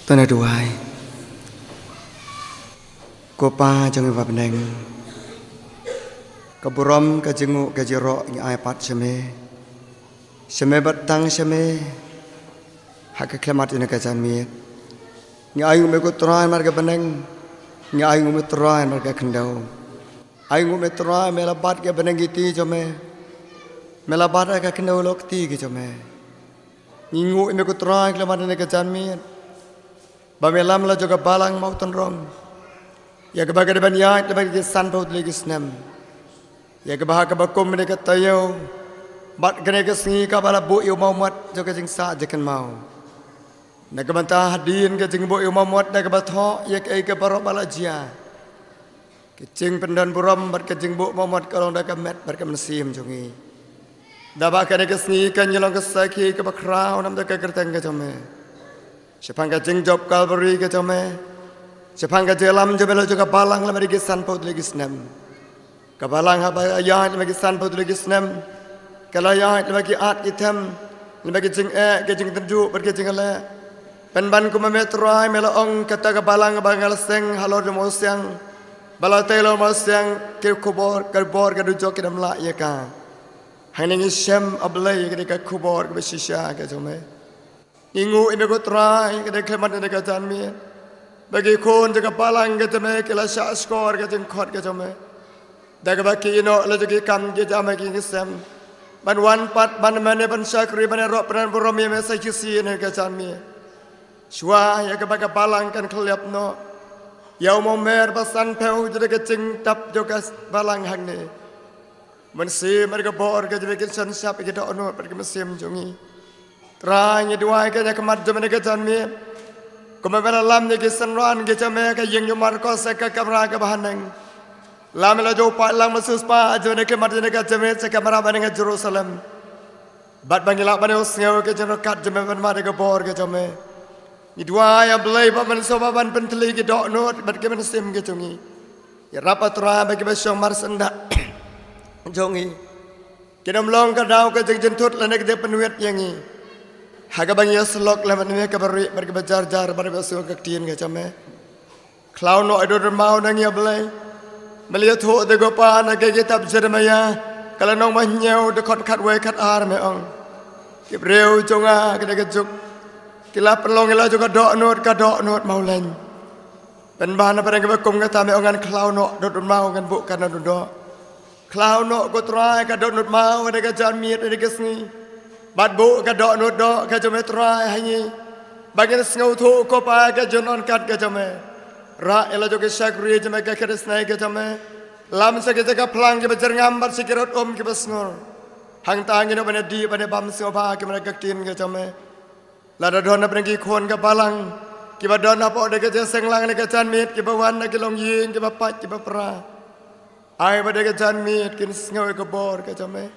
Tuần đầu hai cô pa trong vập neng kaburam kajingu kajiro ni iPad sheme batang sheme hak klemat ini kajan mi ni ayu me ko trai mar ka beneng ni ayu me trai mar ka khendau ayu me trai me labat ka beneng giti jome me labat ka khendau lokti ki jome ni ngu me ko trai klemat ini kajan mi Bamelam la juga balang mau tenrong. Ya kebaga depan ya, depan kisan paut lagi senam. Ya kebaga kebakum mereka tayo. Bat kena kesengi kabala bu iu mau mat juga jengsa jekan mau. Nak kebantah hadin ke jeng bu iu mau mat nak kebatho ya ke barok balajia. Kecing pendan buram bat ke jeng bu mau mat kalau nak kemet bat ke mesim jongi. Dabak kena kesengi kan nyelong kesaki kebakrau nam dak kerteng ke jome. Sepang kajeng job kalberi ke jome, sepang kajelam jome lo juga balang lama digisan paut lagi senam. Kabalang apa ayah lama digisan paut lagi senam. Kalau ayah lama ki art item, lama kajeng kajeng tenju berkajeng ale. Penban ku memetrai melaong kata kabalang bangal seng halor demo siang, balatelo mo siang ke kubor karbor kadujok ke dalam la ya ka. Hanya ngisem ablay ketika kubor ke besisya ke jome. Ingu ini ko try kada klemat ni kajan mi bagi kon jaga palang ke jame kela sha score ke jeng khot ke jame daga baki ino la jagi kam ke jame ki ngisem ban wan pat ban mane ban sakri ban ro pran boromi me sa kisi ni kajan mi shwa ya ke baga palang kan klep no yau mo mer basan peu jade ke jeng tap joka palang hang ni mensi mer ke bor ke jame ke san sap ke do no per ke mesim jongi Trai dua ke nya kemat jame ke jan mi kuma bela lam ni ke sanran ke jame ke yeng yumar ko se ke kamera ke bahaneng lam la jo pa lang masus pa jame ke mat ke jame se kamera baneng Jerusalem bat bangila bane usngew ke jano kat jame ban ma ke bor ke jame ni dua ya belai ba man so ban penteli ke dok not bat ke man sim ke jongi ya rapat tra ba ke besong mar senda jongi kedam long ka daw ke jentut la nek de penuet yangi Haga bang ya selok lah mana mereka mereka berjar pada besok kektian ke came. Clown no ada mau nang ya belai. Melihat ho de gopa na ke kitab Jeremia kalau nong mahnyau de kot kat we kat ar me ong. Kibreu jonga ke de kejuk. Kila pelong ila juga dok not mau lain. Ben bahan apa yang kebekum kata me ongan clown no dot mau kan bukan na do. Clown no go try ka dot not mau de ke jamit de kesni. Bat bu ka dok no dok ka jome try hanyi bagian sngau thu ko pa ka jonon kat ka jome ra ela joge sakri jome ka kresnai ka jome lam sa ka plang ke bejar ngambar sikirot ke besnor hang tang ino bane di bane bam sio ba ke mereka tin ka jome la da don na ki khon ka balang ki ba don apa de ka senglang ne ka chan mit ki ba wan na ki long yin ki ba pat ki ba pra ai ba de ka chan mit kin sngau ka bor ka jome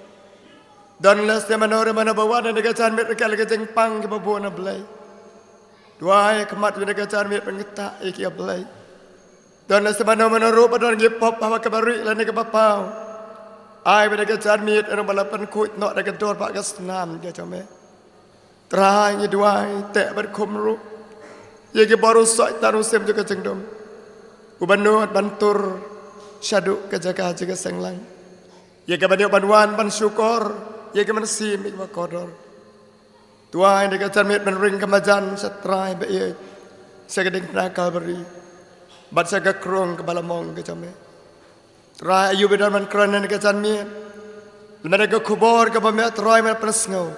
Dan las dia manore mana bawa dan dekat chan mit rekal ke jeng pang ke babu na belai. Dua ay kemat dekat chan mit pengetak iki belai. Dan las mana rupa dan ge pop bawa ke bari lan ke bapau. Ay dekat chan mit ero balapan kuit no dekat dor pak ke senam ke jame. Trai ni dua ay tek berkum ru. Ye ke baru sok taru sem juga jeng dom. Gubernur bantur syaduk ke jaga jaga senglang. Ye ke badiok banwan ban syukur. Ya ke mensim ikwa kodor. Tuai dekat cermit menring kemajan setrai be ye. Segeding nakal beri. Bat sega krong ke balamong ke jame. Trai ayu bedan man kerana dekat cermit. Lemada ke kubor ke bamet trai men presngau.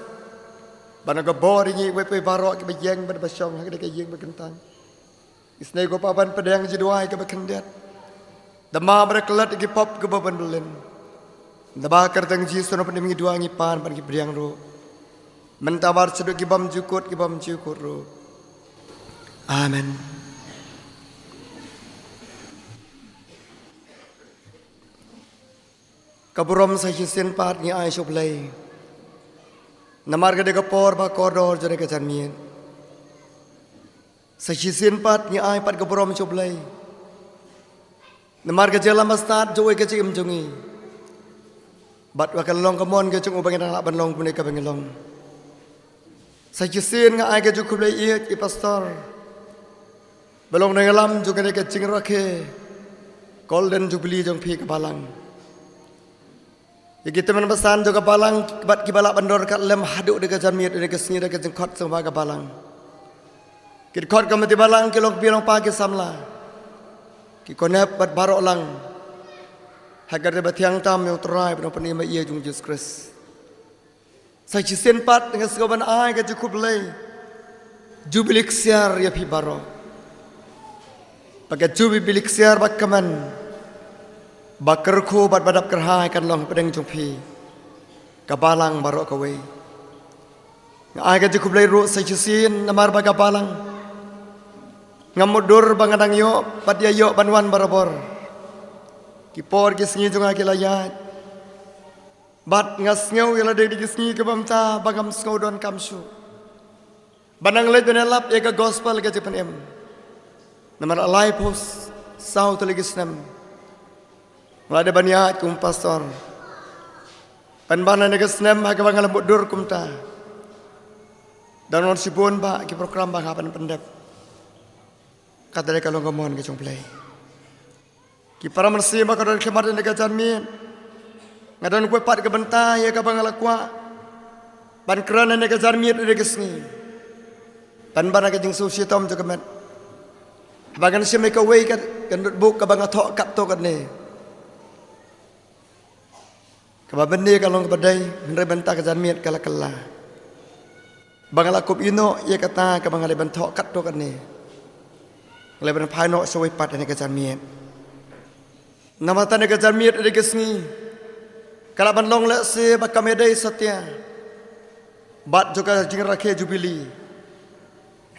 Bana ke bor ini wepe barok ke bejeng ber basyong ke dekat yeng berkentang. Isnai ko paban pedang jiduai ke bekendet. Dama berkelat ke pop ke baban belin. Nabakar tang ji sono pen mi duangi pan ki briang ro. Mentawar seduk ki bam jukut ro. Amen. Kaburom sa hisin pat ni ai shoplay. Namar ka de kapor ba kodor jare ka janmien. Sa hisin pat ni ai pat kaburom shoplay. Namar ka jalam bastat jowe ka chim jongi. Bat wakal long kamon ke cung ubangin anak banlong punika bangilong. Sa kisin nga ay ka jukup lay iyak i pastor. belong nengalam juga dek jing rakhe golden jubilee jong pi kebalang kita menempasan juga balang bat kibala bandor kat lem haduk dek jamit dek seni dek jengkot sama kebalang kita kot kamati balang kilong pilong pagi samla ki konep bat barok lang hagar de batiang tam yang terai pada penima ia jung Jesus Christ saya cisen pat dengan segaban ai ke cukup lei jubilik siar ya pi baro pakai jubilik siar bak kaman bakar ku bat badap kerhai kan long pedeng jung pi kabalang baro kawe ai ke cukup lei ru saya cisen namar bak kabalang ngamudur bangadang yo pat ya yo banwan barabor kipor kisngi junga kilayat bat ngas ngau yala de kisngi ke bamta bagam skaudon kamsu banang le benelap ega gospel ke jepan em namar alai pos sau telegisnem ngade baniat kum pastor panbana negesnem ha ke bangal mudur kumta dan on sibon ba ki program ba hapan pendep kata dia kalau ngomong ke jomplay ki para mersi maka dari kemarin dekat janmin ngadan kue pat ke bentai ya ka bangala kwa ban kerana dekat janmin dekat sini ban bana ke jing susi tom juga met bagan si mereka wei kan buk ka banga thok kat to kan ne ka ba bende kalau ngebadai ndre benta ke janmin kala kala bangala kup ino ya kata ka bangala ban thok kat to kan ne leban paino soi pat ne ke janmin namatan ne ke janmin de kesni kala ban long le se bakamedai satya bat juga jing rakhe jubili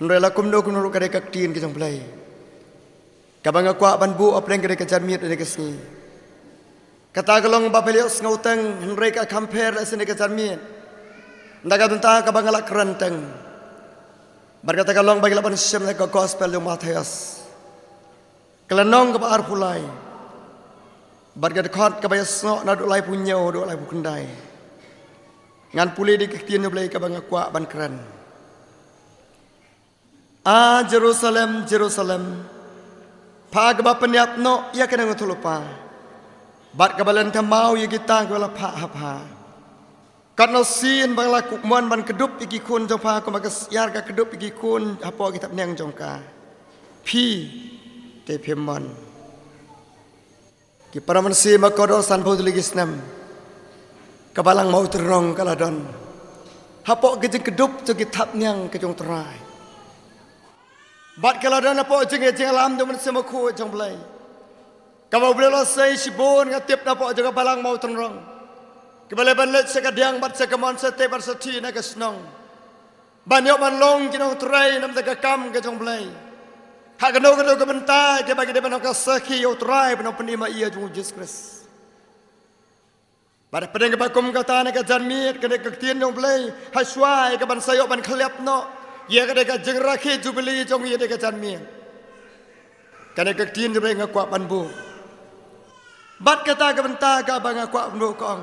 ndre la kum do kun ru kade kaktin ke jong plai kabanga kwa ban bu opreng ke janmin de kesni kata galong bapelios ngauteng ndre ka compare le se ne ke janmin ndaga tenta kabanga la kranteng berkata kalong bagi lapan sem ke gospel yang Matius kelenong ke bar pulai berkata kot ke bayas snok nadu lai punya do lai bukendai ngan pulai di kektian boleh ke bangga kuat ban keren Jerusalem Jerusalem pag ba penyap no ya kena ngutulupa bat kabalan tamau ya kita kala pa ha karena sin bang laku mon ban kedup iki kun jong pa ko magas yar ka kedup iki kun apo kitab nang jong ka pi te pemon ki para mansi makodo san pau ligisnam kabalang mau terong kaladon apo gejeng kedup jo kitab nang ke jong terai bat kaladon apo jeng alam do mansi maku jong blai kabau belo sai sibon ngatip apo jo kabalang mau terong kebalik balik sekadiang bat sekamon sete berseti nak senong banyak manlong kinong terai nam tega kam ke jong blai hak keno ke bentai ke bagi de banok saki yo terai beno penima ia jung Jesus Christ pada pedeng ke bakum kata nak janmit ke dek tien jong blai haswai ke ban sayok ban khliap no ye ke dek jeng rakhi jubili jong ye dek janmit ke dek tien de blai ngakwa ban bu bat kata ke bentai ka bang ngakwa bu kong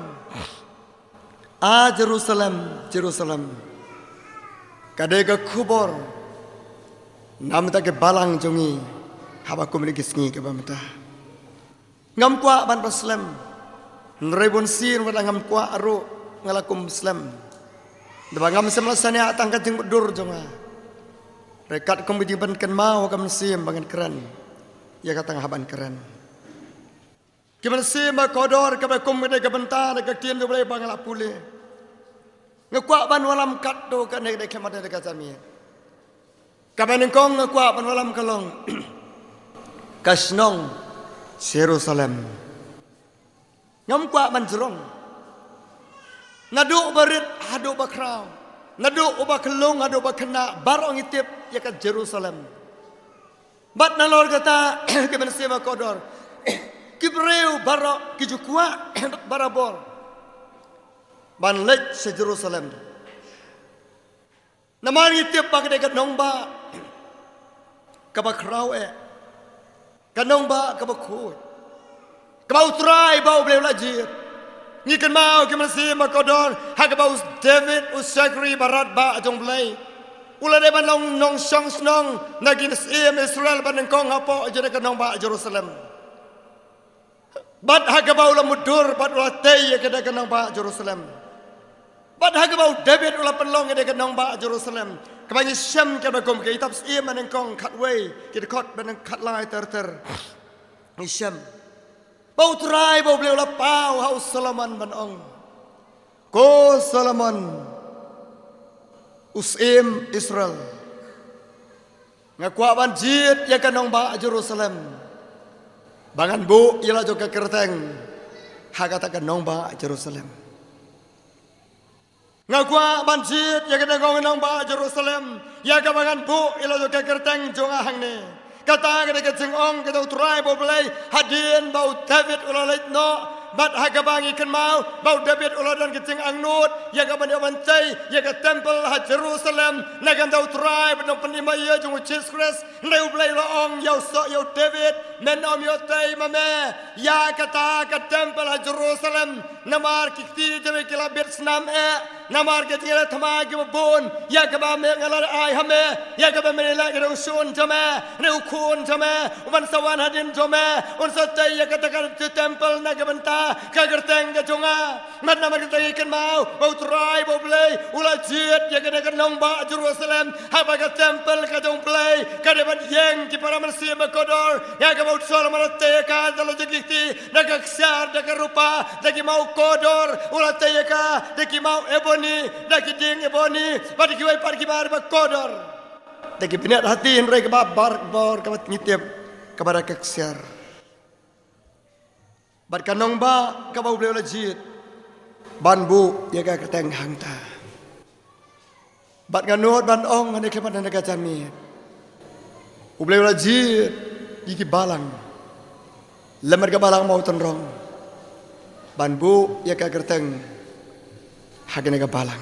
Jerusalem Jerusalem kadega kubor nam ta ke balang jongi haba ko mili gisngi ke bamta ngam kwa ban muslim nrebon sir wala ngam kwa aro ngalakum muslim deba ngam semlasane atang ka jing dur jonga rekat kom bi ban kan mau kam sim bangan keren ya katang haban keren kiman sim ba kodor ka ba kom de ka banta de ka tien do boleh bangala pule ngakwa ban walam kat do ka ne de kemat de ka jami ka ban kong ngakwa ban walam kalong kasnong Jerusalem ngam kwa ban jerong nadu barit hadu bakraw nadu ubaklong hadu bakna barong itip ya ka Jerusalem bat nalor kata ke ban sim ba kodor Kibreu barok kijukua barabor ban lej se Jerusalem namani tiap pag dekat nongba kabakrau kanongba kabakhu kabau trai bau bleu lajir ni kan mau ke masih makodon ha kabau David usakri barat ba jong blai Ula de ban long nong song snong nagin Israel ban kong hapo jere ka nong ba Jerusalem. Bat hagabau la mudur bat ula tei ka de ka nong ba Jerusalem. Bat hagabau David ula penlong ka de ka nong ba Jerusalem. Kabangi Shem ka bagom ka itap ban kong katway ki de kot ban kat lai ter. Ni Shem. Bau trai bau beli ula pau hau Solomon ban ong. Ko Solomon Usim Israel ngakwa ban jit ya kanong ba Jerusalem bangan bu ila juga kerteng hakata kanong ba Jerusalem ngakwa ban jit ya kanong ba Jerusalem ya ka bangan bu ila juga kerteng jonga hangne kata ka jeng ong ka trai bo belai hadin bau David ulalait no bat hagabangi kan mau bau David uladan kecing angnut ya ka banyak bantai ya ka temple ha Jerusalem nagan dau try benong penima ya jung Jesus Christ neu blai loong yau so yau David men om yo tai mame ya kata ka temple ha Jerusalem namar kikti jeme kilabit senam namar ke tira thama ke bon ya ka ba me ngalar ai hame ya ka ba me la ke usun jame neu khun jame uban sawan hadin jame un satai ya kata ka temple na ka banta kagerteng ka jonga mat nama kita ikan mau bau try bau play ula jit ya kena kenong ba Jerusalem haba ka temple ka jong play ka debat yeng ki para manusia makodor ya ka bau Solomon teka dalam jekiti nak ksar dak rupa dak mau kodor ula teka dak mau ebony dak ding ebony padi ki wai par ki bar makodor dak binat hati henry ka bar bor ka ngitip kepada keksar bat kanong ba ka bau beli lajit ban bu ya ka keteng hangta bat nganut ban ong ane klemat ane ka jami u beli lajit iki balang lemar ka balang mau tenrong ban bu ya ka keteng hagene ka balang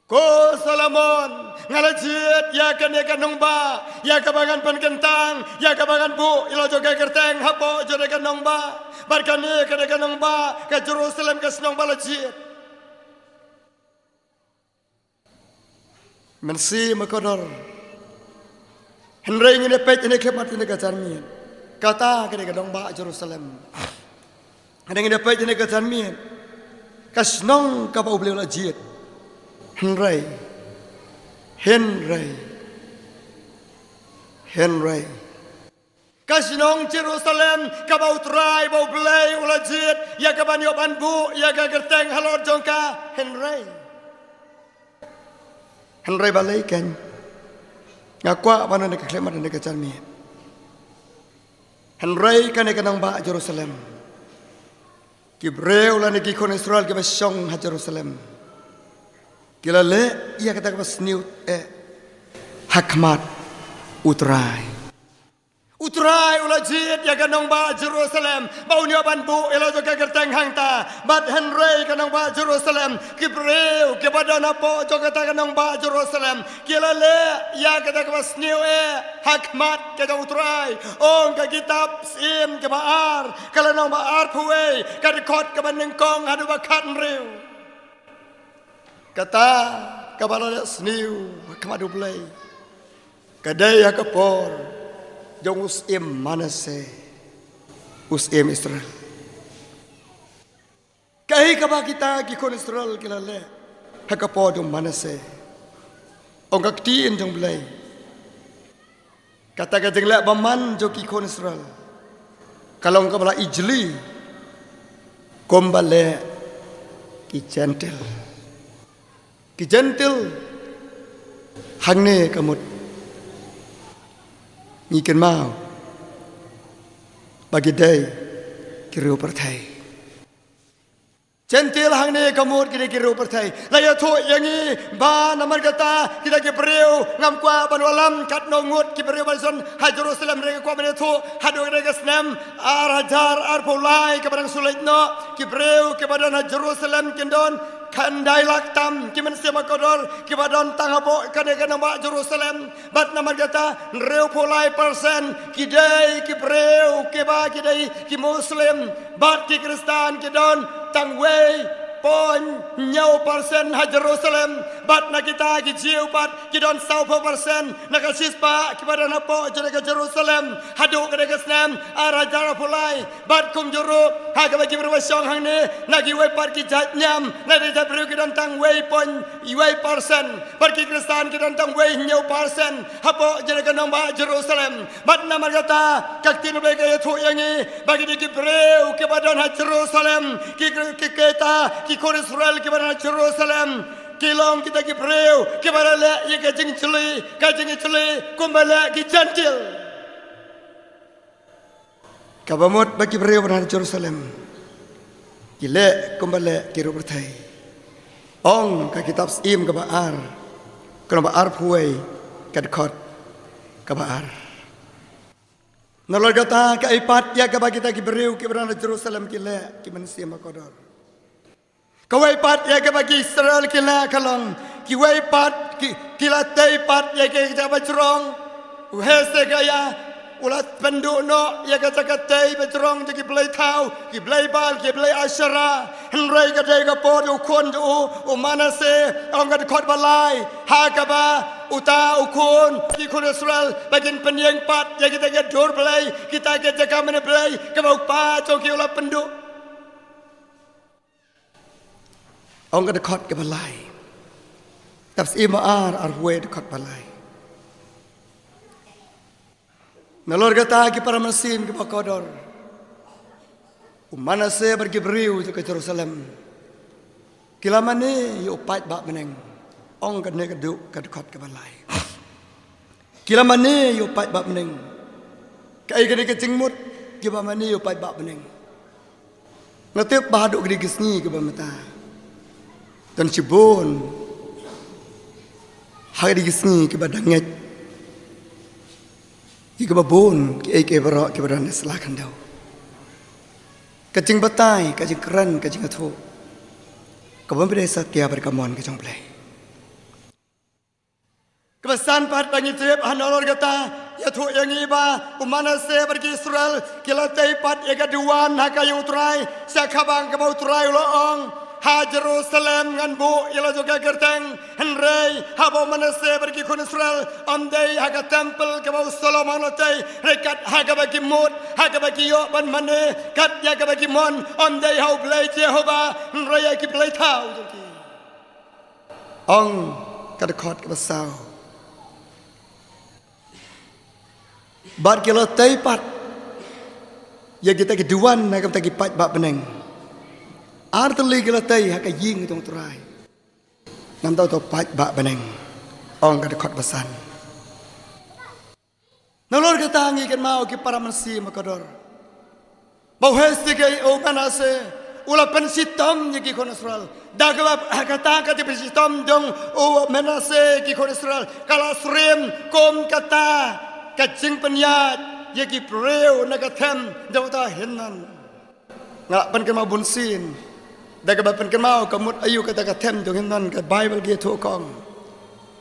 ko Solomon ngalajit ya kan ya kanong ba ya kabangan penkentang ya kabangan bu ilo joga kerteng hapo joga kanong ba barkani kada kanong ba ke Jerusalem ke senong balajit mensi makodor henry ngene pet ini klemat ini kajarmi kata kada kanong ba Jerusalem ada ngene pet ini kajarmi kasnong ka ba beliau lajit Henry Kasinong Jerusalem kabau try bau belai ulajit ya kaban yoban bu ya ka gerteng halor jongka Henry balai kan ngakwa mana nak klemat nak calmi Henry kan kanang ba Jerusalem kibreu la neki kon Israel ke besong ha Jerusalem kila le ia kata ke sniut hakmat utrai ulajit ya kanong ba Jerusalem bau nyoban bu elo juga kerteng hangta bat Henry kanong ba Jerusalem kibreu ke badan apa juga kata kanong ba Jerusalem kila le ia kata ke sniu hakmat ke utrai ong ke kitab sim ke baar kalau nong baar puwe ke dekot ke bandengkong hadu bakat mreu kata kabala sniu kamadu play kadai kapor jong usim Manase usim Israel kahi kaba kita ki kon Israel kilale hakapor jong Manase ong kaktiin jong play kata ka jeng le baman jo ki kon Israel kalong kabala ijli kombale ki gentle hangne kamut ngiken mau bagi day kiro pertai gentle hangne kamut kiro pertai laya tho yangi ba namar kata kita ki preu ngam kwa banwalam kat nongut ki preu balson ha Jerusalem rega kwa bane tho hado rega snem ar hajar ar polai ke barang sulaitno ki preu ke badan ha Jerusalem kendon kandai laktam kiman sema kodor kibadon tangabo kane kana ba Jerusalem bat namar kata reu polai persen kidai kibreu kiba kidai ki muslim bat ki Kristen kidon tangwei pon nyau persen ha Jerusalem bat na kita ki jiu bat ki don sau persen na ka sispa ki pada na po jere ka Jerusalem hadu ka ka snam ara jara pulai bat kum juru ha ka bagi berwasong hang ne na ki wei pat ki jat nyam na de jat pru ki don tang wei pon wei persen bat ki Kristan ki don tang wei nyau persen ha po jere ka nong ba Jerusalem bat na margata kak tin be ka thu yangi bagi di ki breu ki pada na Jerusalem ki keta ki kor Israel ki pada Jerusalem kilong kita ki breu ki pada le ye ka jing chuli kumbala ki jantil kabamot bagi breu pada Jerusalem ki le kumbala ki rubertai ong ka kitab im ka baar ka baar puai ka dekat ka baar nolol kata ka ipat ya ka bagi kita ki breu ki pada Jerusalem ki le ki mansia makodor kawai pat ya ke bagi Israel kila kalong kiwai pat kila tei pat ya ke kita bajrong uhese gaya ulat penduk no ya ke jaga tei bajrong jadi belai tau ki belai bal ki belai asyara henrai ke dei ke pod ukun u manase ong ke kot balai ha ka ba uta ukun ki kun Israel bagin penyeng pat ya kita ke dur belai kita ke jaga mana belai ke bau pa jong ki ulat penduk ông có được khót cái balai, tập im ar huế được khót balai. Nalor kata ki para mesin ki pakodor, Manase berkibriu ke Jerusalem. Kilamane yo pait bak meneng, ong kan ne keduk kedekot ke balai. Kilamane yo pait bak meneng, kai kene ke cingmut, kilamane yo pait bak meneng. Ngatep bahaduk gede gesni ke bamata. Dan cibon hari gisni ke badanget ke babon ke berok ke badan selakan dau kacing batai kacing keran kacing atho ke bambire satya berkamon ke jongplay kebesan pat bangi jeb hanolor kata ya thu yang iba umanase pergi Israel kilatai pat ya gaduan hakayu utrai sakabang ke bau utrai loong ha Jerusalem ngan bu ila juga gerteng henrei ha bo Manase pergi kun Israel amdei ha ka temple ke bau Solomon otai rekat ha ka bagi mut ha ka bagi yo ban mane kat ya ka bagi mon amdei ha blai Jehova henrei ki blai thau joki ong ka de khot ke basau bar kilo tai pat ya kita ke duan na ka ta ki pat bak beneng arteli gelatai haka ying tong turai nam tau pat bak beneng ong ka dekot besan nolor ka tangi kan mau ki para mensi makador bau hesti ke o Manase ula pensitom ni ki kon Israel dagwa kata ka ti pensitom dong o Manase ki kon Israel kala srem kom kata kacing penyat ye ki preu na ka them dau ta henan ngak pen ke mau bunsin dah kebapan kemau kamut ayu kata katem jong himnon ke Bible dia thokong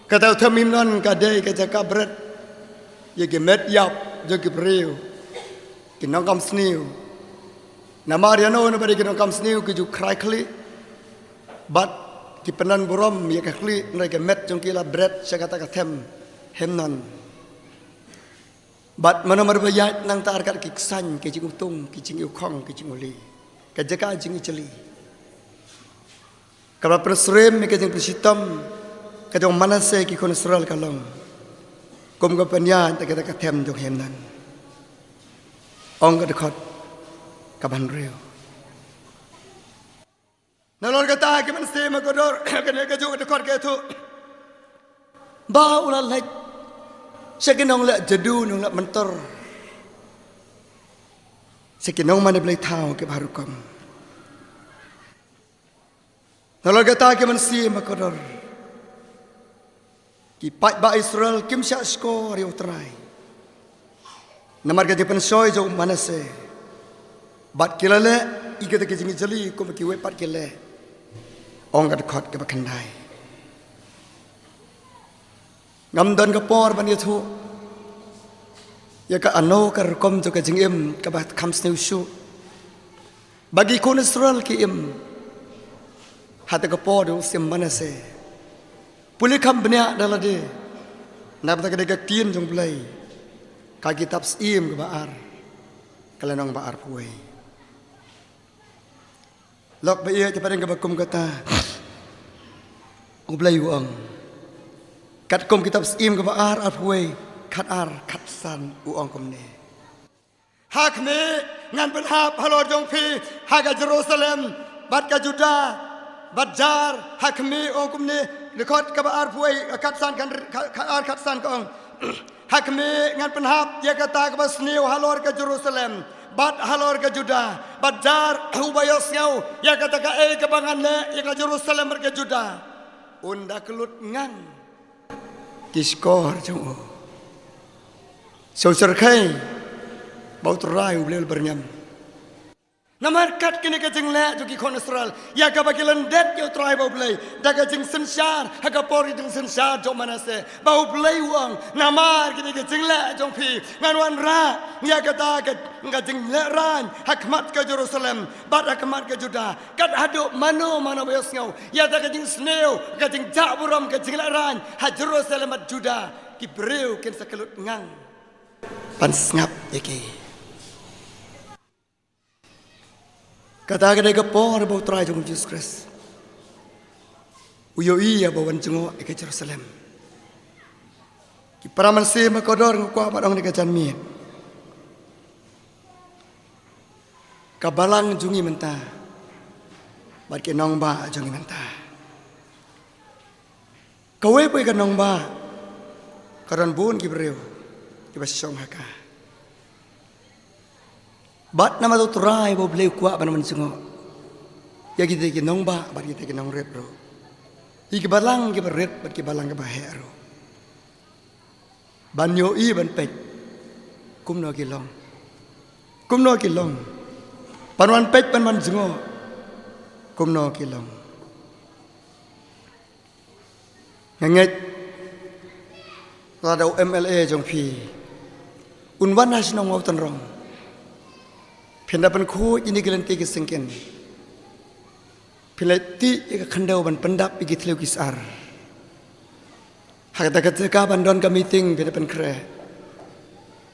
kata them himnon ka dei ka jaka bret ye ke met yap jo ke breu ke nongkam sniu nama riano na bari ke nongkam sniu ke ju krai kli bat ki penan burom ye ka kli nai ke met jong kila bret sa kata katem himnon bat manomar bayat nang tar kat ki san ke jing utung ki jing ukong ki jing uli ka jaka jing celi kalau persrem mereka yang bersitam, kata orang Manase ki kon Israel kalong, kum kapanya tak kata katem jong hemnan, ong kadekot kaban reu. Nalor kata ki Manase makodor, kena kaju kadekot ke tu, ba ulah lek, sekinong lek jadu nong lek mentor, sekinong mana boleh tahu ke barukom. Kalau kata ke Manase makodor, ki pat ba Israel kim syak skor ri utrai. Namar kata pensoy jo Manase. Bat kilale ikata ke jingi jali ko ki we pat kile. Ong kat khot ke bakandai. Ngam don ka por ban yathu. Ya ka ano ka kom jo ka jingim ka bat kham sneu shu. Bagi kon Israel ki im hati kepo du sim mana se pulih kam benya dalade nab tak ada tien jong play ka kitab sim ke baar kalenong baar puai lok ba ia cepat ke bakum kata ublay uang kat kom kitab sim ke baar puai kat kat san uang kom ne hak me ngan penhap halor jong pi haga Jerusalem bat ka Juda bat jar hak me ong kom ne lekot ka baar puai kat san kan kat san kong hak me ngan penhap ya kata ka basniu halor ka Jerusalem bat halor ka Juda bat jar ubayos ngau ya kata ka ke bangan ne ya ka Jerusalem ka Juda unda kelut ngan kiskor jong so serkai bau terai ulil bernyam namar kat kini kajeng le jogi kon Israel ya ka bagilan det yo try bau play da kajeng sensar haga pori jeng sensar jom manase bau play uang namar kini kajeng le jong pi nganwan ra ya kata kajeng le ran hakmat ke Jerusalem bat hakmat ke Juda kat hadu mano bayos ngau ya da kajeng sneo kajeng jaburam kajeng le ran ha Jerusalem at Juda ki breu ken sakelut ngang pan ngap iki kata kedai kepor bau terai jong Jesus Christ uyo iya bawan jengo ke Jerusalem ki paraman se makodor ngko padong ni kajan mi kabalang jungi menta bat ke nong ba jungi menta kawe poi ka nong ba karon bun ki breu ki basong haka bat nama tu terai bau beli kuat pada mencengo ya kita ki nong ba bat kita ki nong red bro iki balang ki red bat ki balang ke baher ro banyo i ban pek kumno ki long panwan pek pan mencengo kumno ki long nganget radau MLA jong pi unwan nasional ngau tan rong pendapan ku ini gelanti kesengken pilati ika khandau ban pendap igi thleu kisar hakata kata ban don ka meeting pendapan kre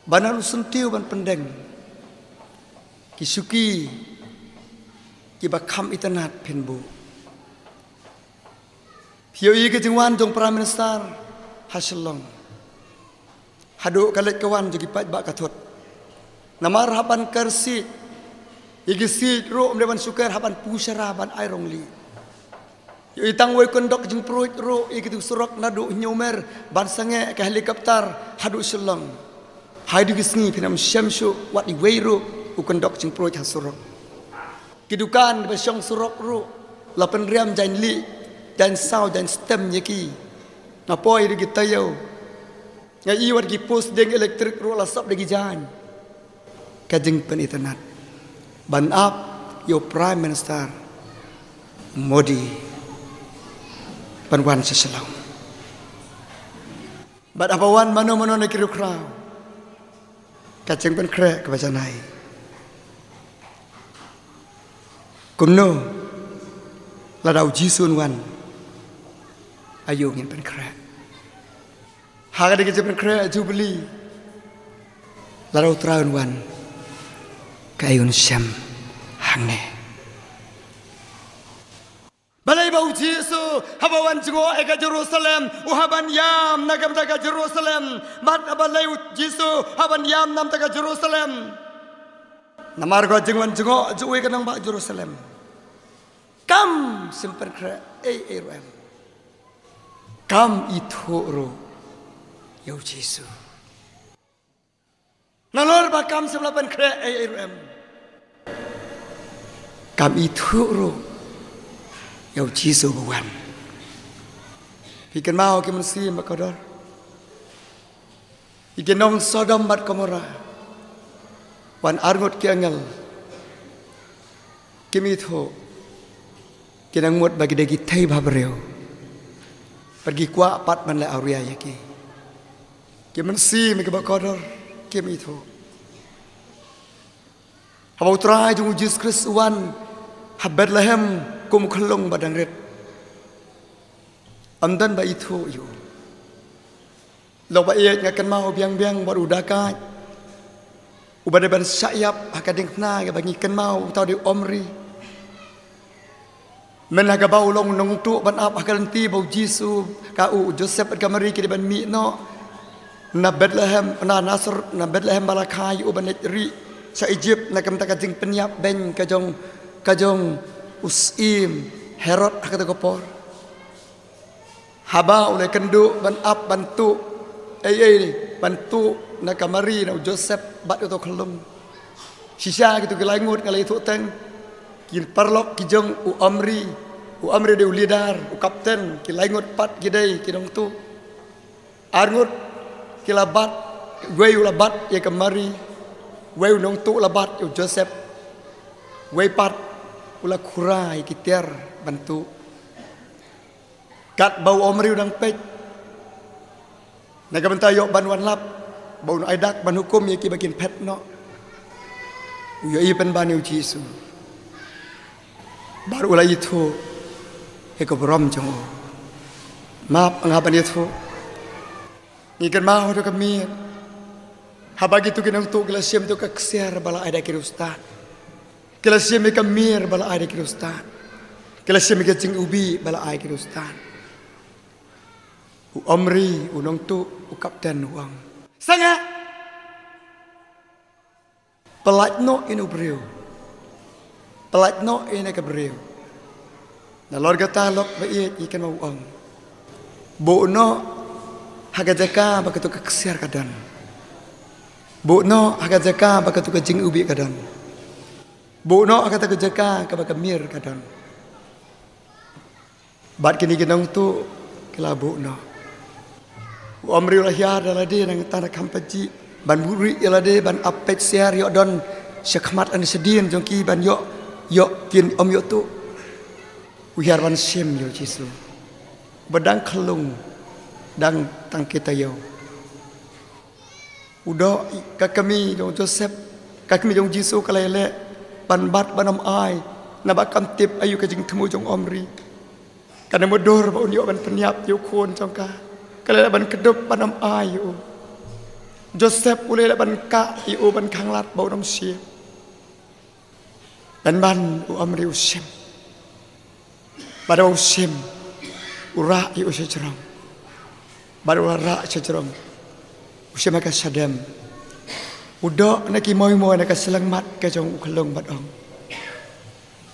banan sentiu ban pendeng kisuki ki bakham itanat penbu hiyo igi jengwan jong prime minister hasilong hadu kalek kawan jogi pat bak kathot namar haban kersi igi si ro mdeban sukar haban pusara ban airong li itang we kondok jing proit ro igi tu surok nadu nyomer ban sange ke helikopter hadu selong haidu gisni pinam syamsu wat i we ro u kondok jing proit ha surok kidukan ba syong surok ro lapen riam jain li dan sau dan stem yaki napoi igi tayo ya iwat gi post deng elektrik ro la sap degi jan kajeng penitenat ban up your prime minister Modi ban wan seselau ban apa wan mano nak kiru krau kajeng pen kre kebacanai kumno ladau jisun wan ayo ngin pen kre haga de kajeng pen kre jubli ladau traun wan kayun syam hangne balai bau Jesu habawan jengo eka Jerusalem uhaban yam nagam taga Jerusalem mat balai Jesu haban yam nam taga Jerusalem namar go jengwan jengo juwe kanang ba Jerusalem kam simpen kra rum kam itoro yo Jesu nalor bakam sebelapan kre rum kami thuro yau Jesu bawan pikan mau ke mensi makodor ikan nong Sodom bat Gomora wan arngot ke angel kimi tho kinang mut bagi dagi thai babreu pergi kuat pat man la auria yaki ke mensi me ke makodor kimi tho habau trai jung Jesus Christ wan ha Bethlehem kum khlong badang ret amdan ba itu yo lo ba ye ngakan mau biang-biang baru dakat ubade ban sayap akadeng na ga bangi kan mau tau di omri men aga bau long nong tu ban ap akalenti bau jisu ka u Joseph at kamari ki ban mi no na Bethlehem na Nasr na Bethlehem balakai u ban ri sa Egypt na kam takajing penyap ben kajong usim Herod akata kopor haba oleh kendu ban ap bantu bantu na kamari na Joseph bat itu kelum sisa gitu kelangut ngalai tu teng kin parlok kijong u amri de lidar u kapten kilangut pat gidai kidong tu arngut kilabat gue labat ya kamari gue nong tu labat u Joseph gue pat ula kurai kitiar bantu kat bau omri udang pej naga bentayo banwan lap bau aidak ban hukum ya ki bakin pet no yo i pen baniu jisu baru lah itu eko berom jong maaf ngapan itu ngikan mau do kami habagi tu kinang tu gelasiam tu kaksiar bala ada kirustan gelasiam ikamir bala ada kirustan gelasiam ikajing ubi bala ada kirustan u omri unong tu u kapten uang sanga pelat no inu breu pelat no ina kabreu na lorga talok ba ikan mau uang bu no haga jaka bakatu kaksiar kadan bu no haga jaka bakatu kajing ubi kadan bu no haga ta jaka ka bakamir kadan bat kini ginong tu kala bu no omri ulah ya dalah dia nang tanah kampaji ban buri ialah dia ban apet siar yo don syakmat an sedin jongki ban yo kin om yo tu uyar ban sim yo jisu bedang kelung dang tang kita yo udo ka kami dong Joseph ka kami dong jisu kalele ban bat banam ai na bakam tip ayu ka jing temu jong omri kana modor ba un yo ban penyap yo kon jongka kalau ban kedop banam ayu Joseph boleh ban ka iu ban kanglat bau nam siap dan ban u amri usim pada usim ura iu sejerong baru ura sejerong usim maka sadam udo nak moy nak selang mat ke jong kelung badong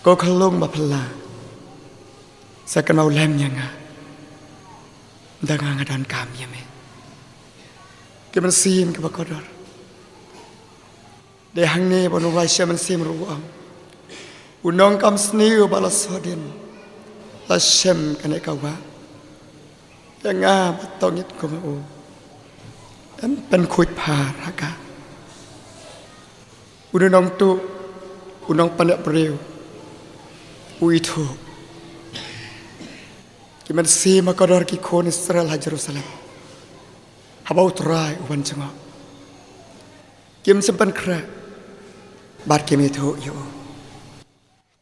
ko kelung ba pela sakan mau lem nyanga dangang dan kami ya me kemen sim ke bakodor de hang ne bonu wa shaman sim ruang unong kam sniu balas hodin la shem kane kawa yang batongit ko o dan pen kuit paraka unong tu unong panak breu uitu kiman si makador ki kon Israel ha Jerusalem habau trai uban cengok kim sempan kra bar kim itu yo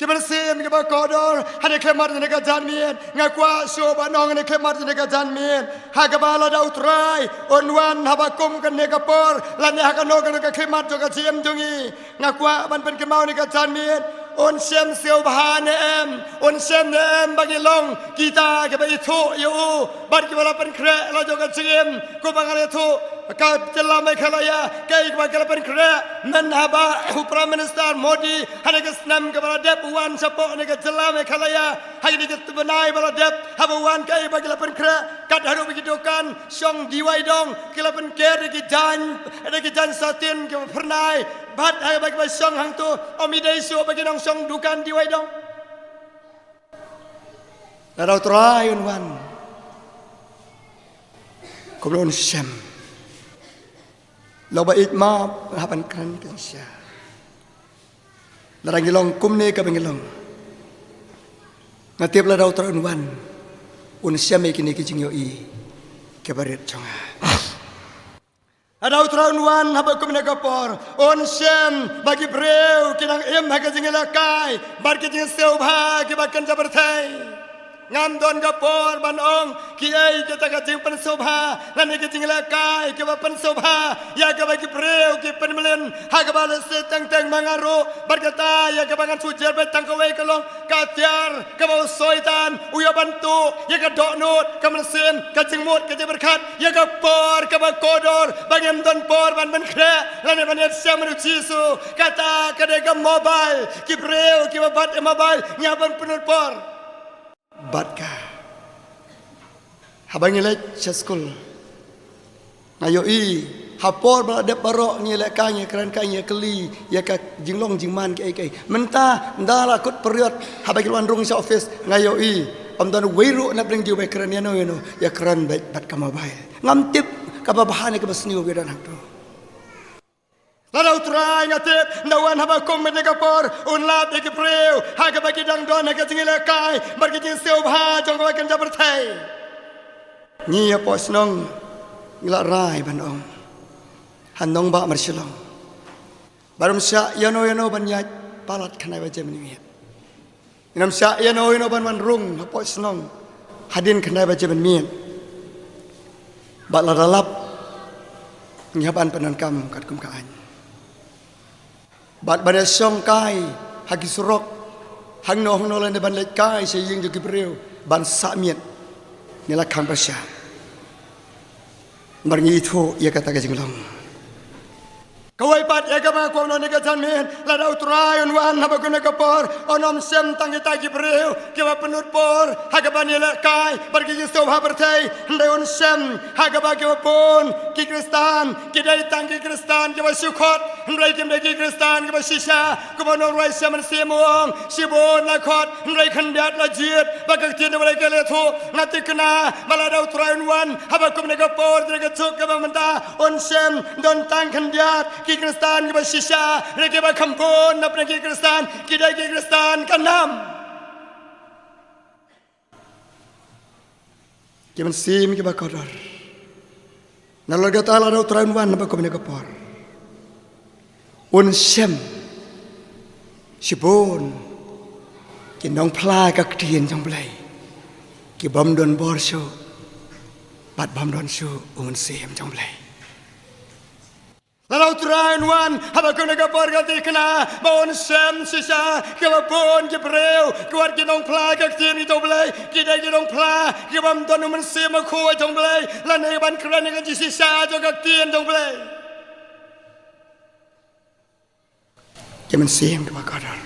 kiman si mi makador hade kemar ne ka janmien ngakwa so banong ne kemar ne ka janmien ha ka bala da utrai onwan habakum kan ne ka por lan ne ha ka no kan ka kemar jo ka jem jongi ngakwa ban pen kemau ne ka janmien on sem siêu bahan em on sem em bagi long kita ke bagi tu yo bar ke bala pen kre la jo ka jem ko bangal tu ka jela mai khalaya kai ba ka pen kre nan haba prime minister Modi hade ke snam ke bala dep wan sapo ne ke jela mai khalaya hai ni ke benai bala dep haba wan kai ba ka pen kre kat haru bagi dokan song diwai dong ke la pen ke ke jan satin ke pernai bat hai bagi ba song hang tu omidai su bagi dong song dukan diwai dong Rau trai wan Koblon sem Lo ba ik ma hapan kan pensya Larang ilong kumne ka bangilong Ngatip la rau trai wan un sem ikini kijing yo i kebaret chonga Ada utraun wan haba kumne kapor on sem bagi breu kinang em haga jingelakai bar kijing seu bha ke bakan jaberthai ngam don ka por ban ong ki ai kita ka jing pen sobha lan ki jing la kai ki ba pen sobha ya ka ba ki preu ki pen melen ha ka ba se tang tang mangaro berkata ya ka ba kan sujer be tang ka wei ka long ka tiar ka ba soitan uya bantu ya ka dok nut ka men sen ka jing mut ka jing berkat ya ka por ka ba kodor bangem don por ban ben kre lan ban et sem ru jisu kata ka de ka mobile ki preu ki ba bat mobile nya ban penut por Batka habang ngelek sekolah ngayo i hapor berada barok ngelek kanya keran kanya keli ya ka jinglong jingman ke ai mentah ndala kut period habang luan rung sa office ngayo i amdan weiru na bring jiwe keran ya no ya keran bat mobile ngam tip ka babahane ka basniu ge dan hakto Lalu terai ngatip nawan habakum menegapor unlap iki preu haga bagi dang don haga jingile kai bagi jing seubha jong ka kan jabar thai ni pos nong ngila rai banong hanong ba marsilong barum sya yano banyat palat kanai baje meni inam sya yano ban rung pos nong hadin kanai baje meni ba ladalap nyaban panan kam kat kum kaan Bat pada song kai hagi surok hang no lan ban lek kai se ying ju kibreu ban sa miet nila khang pasya marngi thu ya kata ka jinglong kawai pat ya ka ma ko no ne ka jan men la dau trai on wan haba ko ne ka por onom sem tang ta kibreu ke ba penut por haga ban nila kai bar ki so ha bar thai ndai on sem haga ba ke pon ki kristan ki dai tang ki kristan ke ba sukhot ndai kim dai ki kristan ke ba sisa ko ba no roi sem an semong sibon la khot ndai khan dat la jiet ba ka tin ba ke le thu ngati kana bala dau trai on wan haba ko ne ka por de ka chuk ke ba manta on sem don tang khan dat ki kristan ke ba sisa re ke ba khampon na ki kristan ki dai ki kristan kanam Kiman sim ki ba kodor nalga tala do tran wan ba ko ne ka por un sem sibon ki nong pla ka tien jong blai ki bom don bor shu bat bom don shu un sem jong blai Lalu terain wan, haba kau nak por ganti kena, bawa sem sisa, kau pun kibreu, kau kinong pla kau tiang itu belai, kita kinong pla, kau bam don uman sem aku jong belai, lalu ban keran dengan sisa juga tiang jong belai. Kiman sem kau kadar.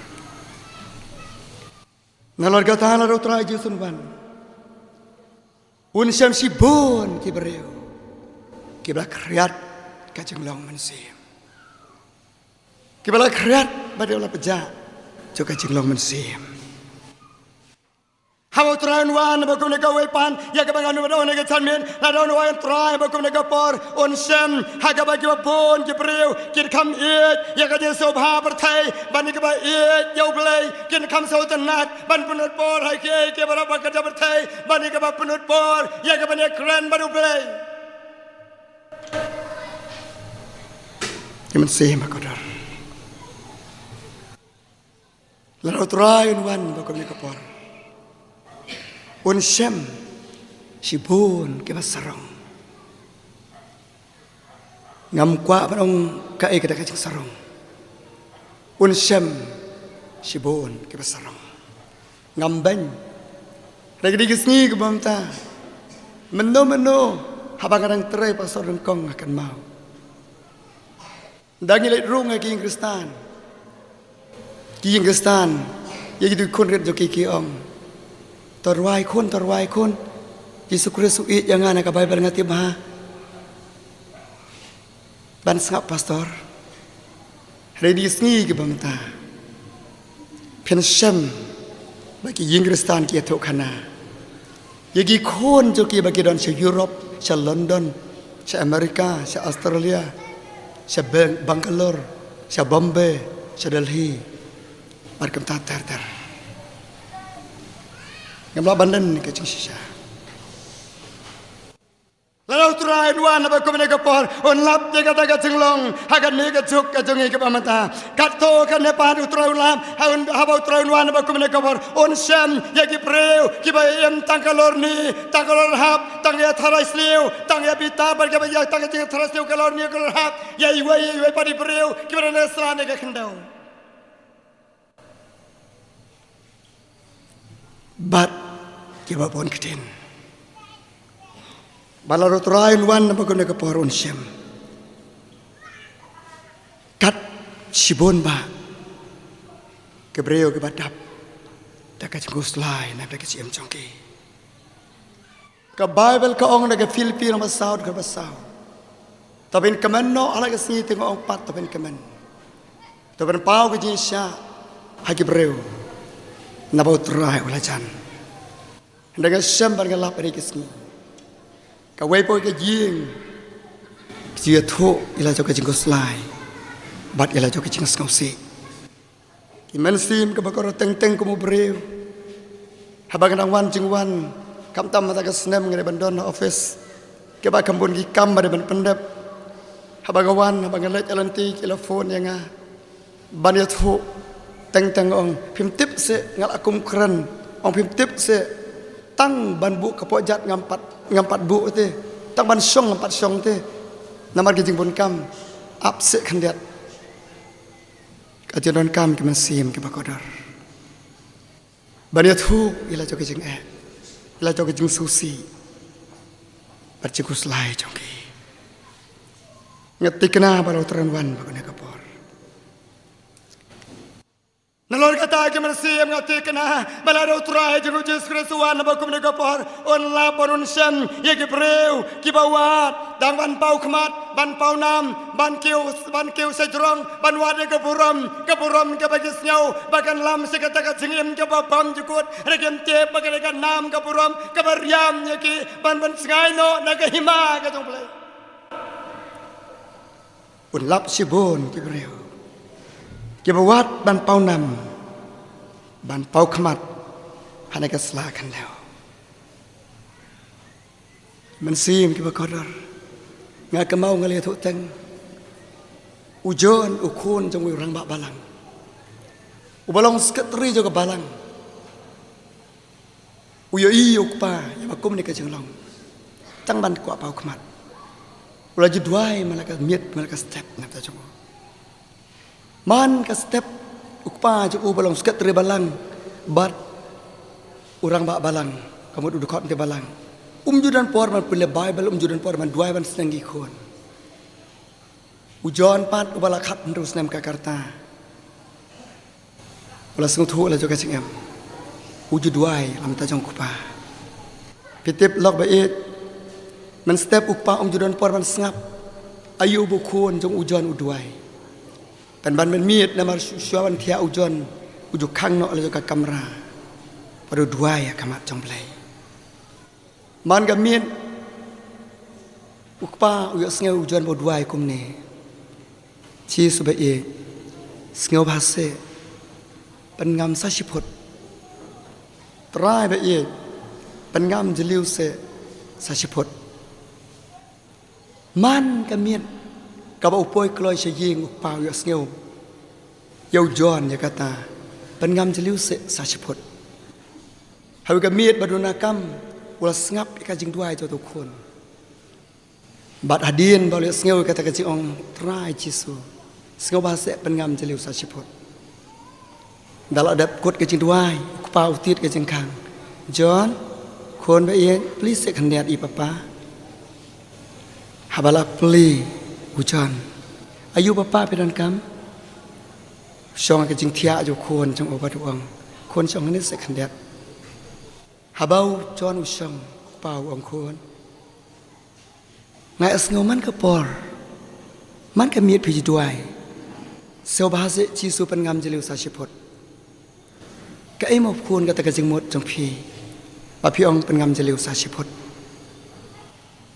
Nalor kata lalu terain jusun wan, un sem sibun kibreu, kibla kriat. Kacang long mensim. Kibala kreat pada olah pejak. Juga kacang long mensim. Hawa terain wan bakum nega wepan. Ya kebangan numero nega canmin. Ladon wan terain bakum nega por. Onsem haga bagi wapun kibreu. Kid kam it. Ya kaje sobha berthai. Bani keba it yau belai. Kid kam sau tenat. Ban penut por hai ke berapa kerja berthai. Bani keba penut por. Ya kebanya keren baru belai. Kiman sem kodar. Lalu terain wan bakum ni kapor. Un sem sibun ke basarong. Ngam kwa barong kae kada kacang sarong. Un sem sibun ke basarong. Ngam ban. Lagi digisni ke bamta. Meno habang kadang terai pasor rengkong akan mau. Dangi lek rung ki Kristan. Ki Kristan. Ya gitu kun red joki ki ong. Torwai kun. Yesus Kristus it jangan ka Bible ngati bah. Ban sangap pastor. Ready sngi ke bamta. Pensem bagi Kristan ki etok kana. Yagi kun joki bagi don se Europe, se London, se Amerika, se Australia. Sa Bangalore, sa Bombay, sa Delhi, markam tatar. Ngamla bandan ni kacing sisa. Lalu balau turain wan apa kau menek por on lap je kata kat jenglong hakan ni kat juk kat jongi ke pamata kat to kan ne pan utrai lap haun habau turain wan apa kau menek por on sam ya ki preu ki ba em tangkalor ni tangkalor hap tang ya tharai sliu tang ya bita bar ke ba ya tang ya tharai sliu kalor ni kalor hap ya iwai padi preu ki ba ne srane ke khendau bat ki ba pon keten balau turain wan apa kau menek por on sam kat sibon ba ke breu ke badap tak kat guslai na tak kat jongki ke Bible ke ong na ke Filipino masaud ke basau tabin kemen no ala ke sini tengok ong pat tabin kemen tabin pau ke jisya hagi breu na bau turai ulajan dengan sembar ke lap ke sini ke wepo ke jing dia tu ila jo ke guslai bat ila jo ke ngausi Iman sim ke bakor teng-teng kumu breu. Habang wan jingwan kam tam mata ke senem ngene bandon office. Ke ba kambun ki kam ba ban pendep. Habang wan habang let alanti telefon yang ban ya thu teng-teng ong phim tip se ngal akum keren. Ong phim tip se tang ban bu ke pojat ngampat bu te. Tang ban song ngampat song te. Namar ki jingbun kam ap se khandiat. Ajaran kam ke masim ke bakodar. Banyak tu ila jok jeng ila jok jeng susi. Bercikus lai jongki. Ngeti kena balau teranwan bagone kapor. Nalor kata ke masim ngeti kena balau terai jeng ujus kresuan bagone kapor. On la porun sem ye ke breu ki bawat dang ban pau kmat ban pau nam ban kiu sejrong ban wade ke buram ke bagis nyau bagan lam sekata ka jengim ke babam jukut regem te bagan ka nam ke buram ke bariam ye ki ban sengai no na ke hima ke jong play un lap sibon ke breu ke bawat ban pau nam ban pau kmat hane ka sla kan leo mensim ke bakodar ngak kemau ngale tu teng ujon ukun jong urang bak balang ubalong sekretari juga balang uyo i ukpa ya bakum ni ka jenglong tang ban kwa pau kmat ula judwai malaka miet malaka step nak ta jong man ka step ukpa ju ubalong sekretari balang bat urang bak balang kamu duduk kot ke balang Umjudan por man pile Bible umjudan por man dua ban senangi kon. Ujon pat ubala khat terus nem Jakarta. Ula sung thu la joka cingem. Uju duai lam ta jong kupa. Pitip lok ba it. Man step ukpa umjudan por man sengap. Ayu bu kon jong ujon uduai. Pan ban men miet namar suawan thia ujon uju khang no la joka kamera. Padu duai akamat jong play. Man gamien ukpa uyo sngew ujuan bodwai kumne chi subai sngew bhase pengam sashipot trai bai pengam jeliu se sashipot man gamien kaba upoi kloi sheying ukpa uyo sngew yau jon ya kata pengam jeliu se sashipot hawi gamiet baduna kam ulah sengap ikajing dua itu tu kon. Bat hadin boleh sengau kata kacing ong try cisu. Sengau bahasa pengam jeliu sashipot. Dalam ada kot kacing dua, kupau tit kacing kang. John, kon bayi, please sekendiat i papa. Habala pli, ujan. Ayu papa pedan kam. Song kacing tiak jo kon jong obat uang. Kon song ini sekendiat. Habau John usang pau ang kon. Ngai asngo man ke por. Man ke miet piji duai. Seo bahasa cisu pengam jeliu sashipot. Ka ai mop kon kata kajing mot jong pi. Ba pi ong pengam jeliu sashipot.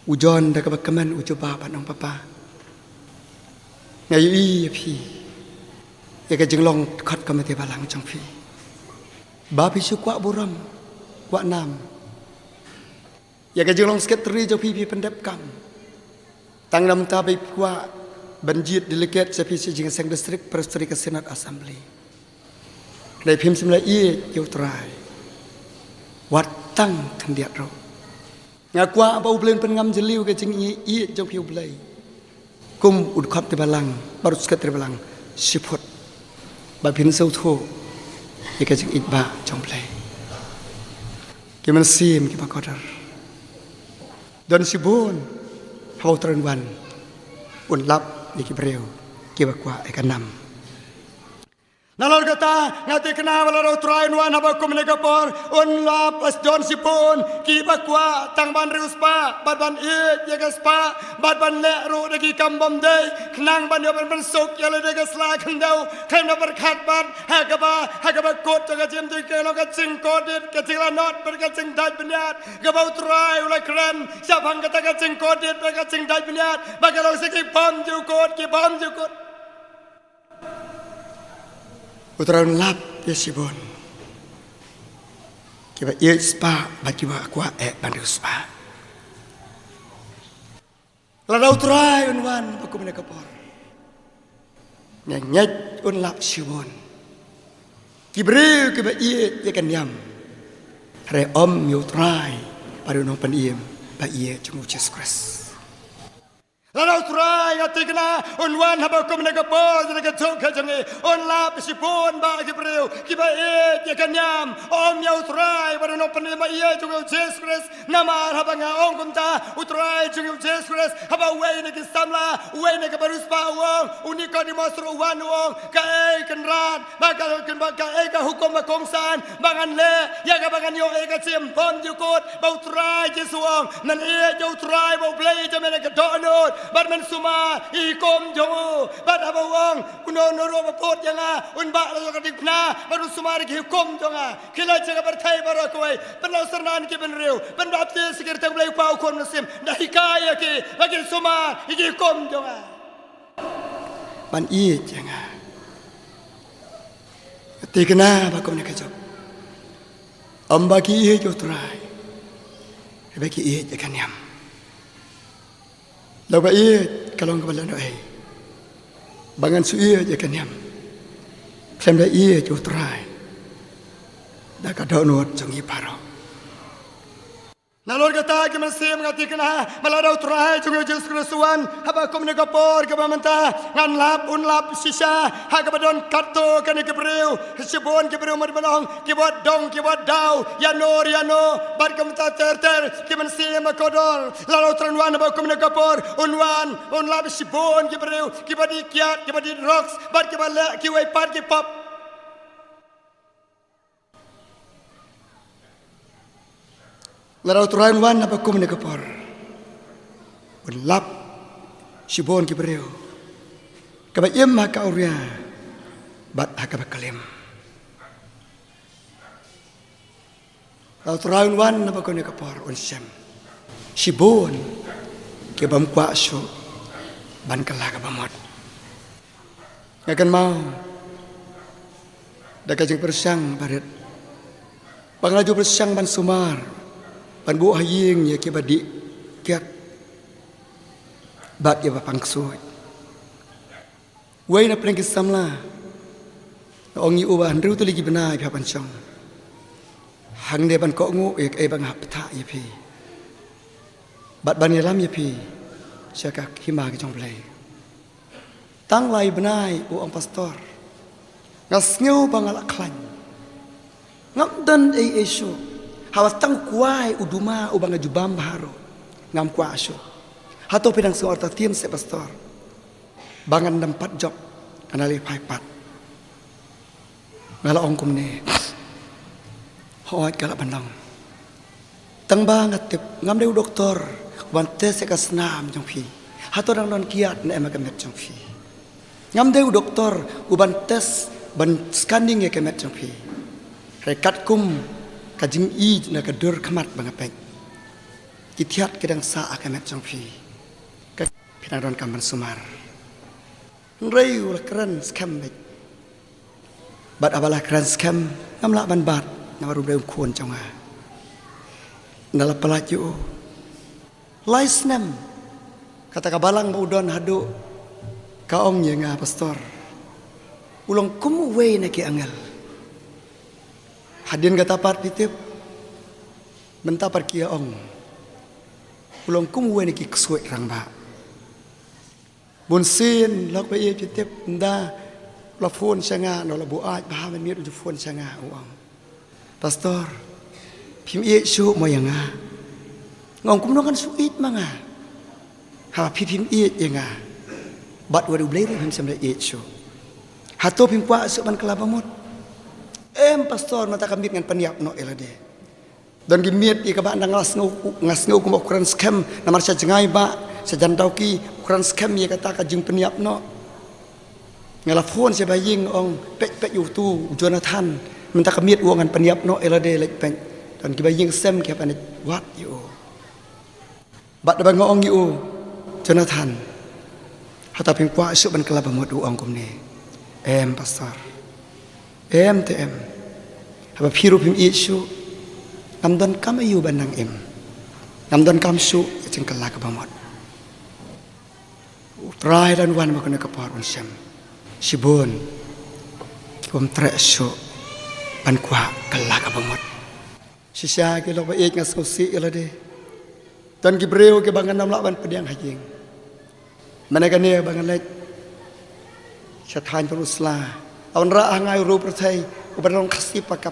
Ujon da ka bakaman ujoba pan ong papa. Ngai i pi. Ya kajing long khot ka mate balang jong pi. Ba pi su kwa buram. Kwa nam ya ke jolong sekretari jo pi pendep kam tang nam ta bai kwa banjit delegate se pi si jing sang district prestri ke senat assembly dai phim sim la i yo trai wat tang kan dia ro ngakwa ba ublen pen ngam jeliu ke jing i jo pi ublai kum ud khap te balang baru sekretari balang sipot ba pin sau tho ya ke jing itba jong play ke man sim ke ba kodar don sibun hau tren wan un lap di kibreu ke ba kwa e kanam nalor kata ngati kena wala ro train wan haba kum ne kapor un lap as don sibun ki ba kwa tang ban ruspa bat ban e ye ke spa bat ban le ro de ki kambom de knang ban yo ban sok ye le de ke sla khandau khana bar khat ban ha ka ba kot ga jem de ke lo ka ching kot dit ke ching la not ber ka ching dai bnyat ga ba trai ula kran sa bang ka ta ka ching kot dit ber ka ching dai bnyat ba ka lo se ki pam ju kot ki pam ju kot Utraun lap ya sibon. Kiba iya spa bagi wa kwa bandu spa. Lada utrai unwan baku mina kapor. Nyanyat un lap sibon. Kibreu kiba iya ya kan yam. Re om yu utrai pada unong paniem ba iya jungu Jesus Christ. Lalu turai hati kena unwan haba kum naga pos naga tuk kajangi un lap sipun ba kibreu kiba ya kan yam om ya utrai pada no panima iya jungu Jesus Christ nama haba nga ong kumta utrai jungu Jesus Christ haba wei naga samla wei naga baruspa wong unikon di masru wan wong ka kan ran maka ka hukum ba kongsan bangan le ya ka bangan yo ka sim pom jukut ba utrai Jesus wong nan iya jo utrai ba play jamena ka donut bat men suma ikom jongo bat abawang kuno noro bapot yanga unba la ka dikna baru suma ri ikom jonga kila jaga berthai baro koi penau sernan ke benreu pendapte sikir tang blai pau kon nasim dah hikaya ke bagi suma ikom jonga ban i janga tikna ba kom ne ka jok ambaki i jo trai bagi i kan yam Lau ba iya kalong kepala no ai. Bangan su iya je kan yam. Sem da iya jo trai. Da ka do no jong i paro. Nalor kata ke mesim ngati kena maladau trai jong Jesus Kristuan haba kom ne kapor ke mamanta ngan lap un lap sisa ha ka badon kato kan ke breu sibon ke breu mar banong ke bot dong ke bot dau ya no bar kam ta ter ke mesim kodor lalau tranwan haba kom ne kapor un lap sibon ke breu ke badi kiat ke badi rocks bar ke bala ke wai par ke pop Larau turan wan apa kum ne kapor. Lap sibon ki breu. Ka ba yem ha ka uria. Bat ha ka ba kalem. Larau turan wan apa kum ne kapor un sem. Sibon ki bam kwa so ban kala ka ba mot. Ngakan mau. Da ka jeng persang baret. Panglaju persang ban sumar. Pan bu haying ya ke badi kiat bat ya bapang suai wei na preng samla ongi uban ru tu lagi benai pha pan chong hang de ban ko ngu ek e bang hap tha ya pi bat ban ya lam ya pi syaka hima ke chong play tang lai benai u ong pastor ngas ngeu bangal aklan ngam dan e esho Hawas tang kuai uduma ubang jubam baharo ngam kuaso. Hato pinang suarta tim se pastor. Bangan 4 job anali paipat. Ngala ongkum ne. Hoat kala bandang. Tang banget ngam deu doktor wan tes ka snam jong pi. Hato dang don kiat ne ema kemet jong pi. Ngam deu doktor uban tes ban scanning ya kemet jong pi. Rekat kum kajing i na ka dur khamat bangapek itiat kedang sa akamet jongpi ka pinadon kamban sumar rei ul kran skam bat abala kran skam namla ban bat namaru deum kuon jonga nala pelaju Laisnem kata kabalang maudon hadu kaong ye nga pastor. Ulang kumuwe na ki angel. Hadin katapat titip mentapar kia ong. Ulang kumuwe na ki kswe rang ba. Bunsin lok pe titip nda la phone sanga no la buat ba men miet ju phone sanga uang. Pastor pim ye su mo yang nga. Ngong kum kan suit manga. Ha pim ye yang nga. Bat wadu blai him samle ye su. Hato pim kwa su ban kelabamut. Pastor mata kambit ngan paniap no elade. Dan gimiet i kabang ngas ngau kum ukuran scam namar sa jengai ba sa jantau ki ukuran scam ye kata ka jing peniap no. Ngala phone sa baying ong pek yu tu Jonathan minta kamiet uangan peniap no elade lek pek dan ki baying sem ki pan wat yu. Bat da ngong yu Jonathan. Hata pim kwa su ban kelaba mod uang kum ni. Pastor. TM. Haba phiru pim isu namdon kam ayu banang namdon kam su jeng kelak bamot try dan wan makna kapar unsam sibon kom tre su ban kwa kelak bamot sisa ke lo ba ik ngas kosi elade dan gibreu ke bangan nam laban pediang hajing manaka ne bangan lek syathan perusla awan ra ngai ru perthai uban khasi paka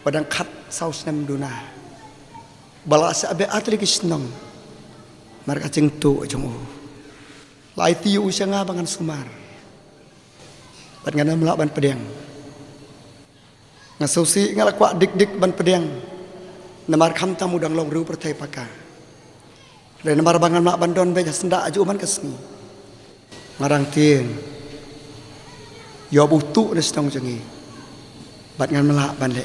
padang kat saus nem duna bala sa abe atli kisnong marka jeng tu jong lai tiu sanga bangan sumar ban ngana mla ban pedeng ngasusi ngala kwa dik ban pedeng namar kham tamu dang long ru perthai paka le namar bangan mak bandon be senda aju man kesni ngarang tien yo butu nesnong jengi bat ngan mla ban le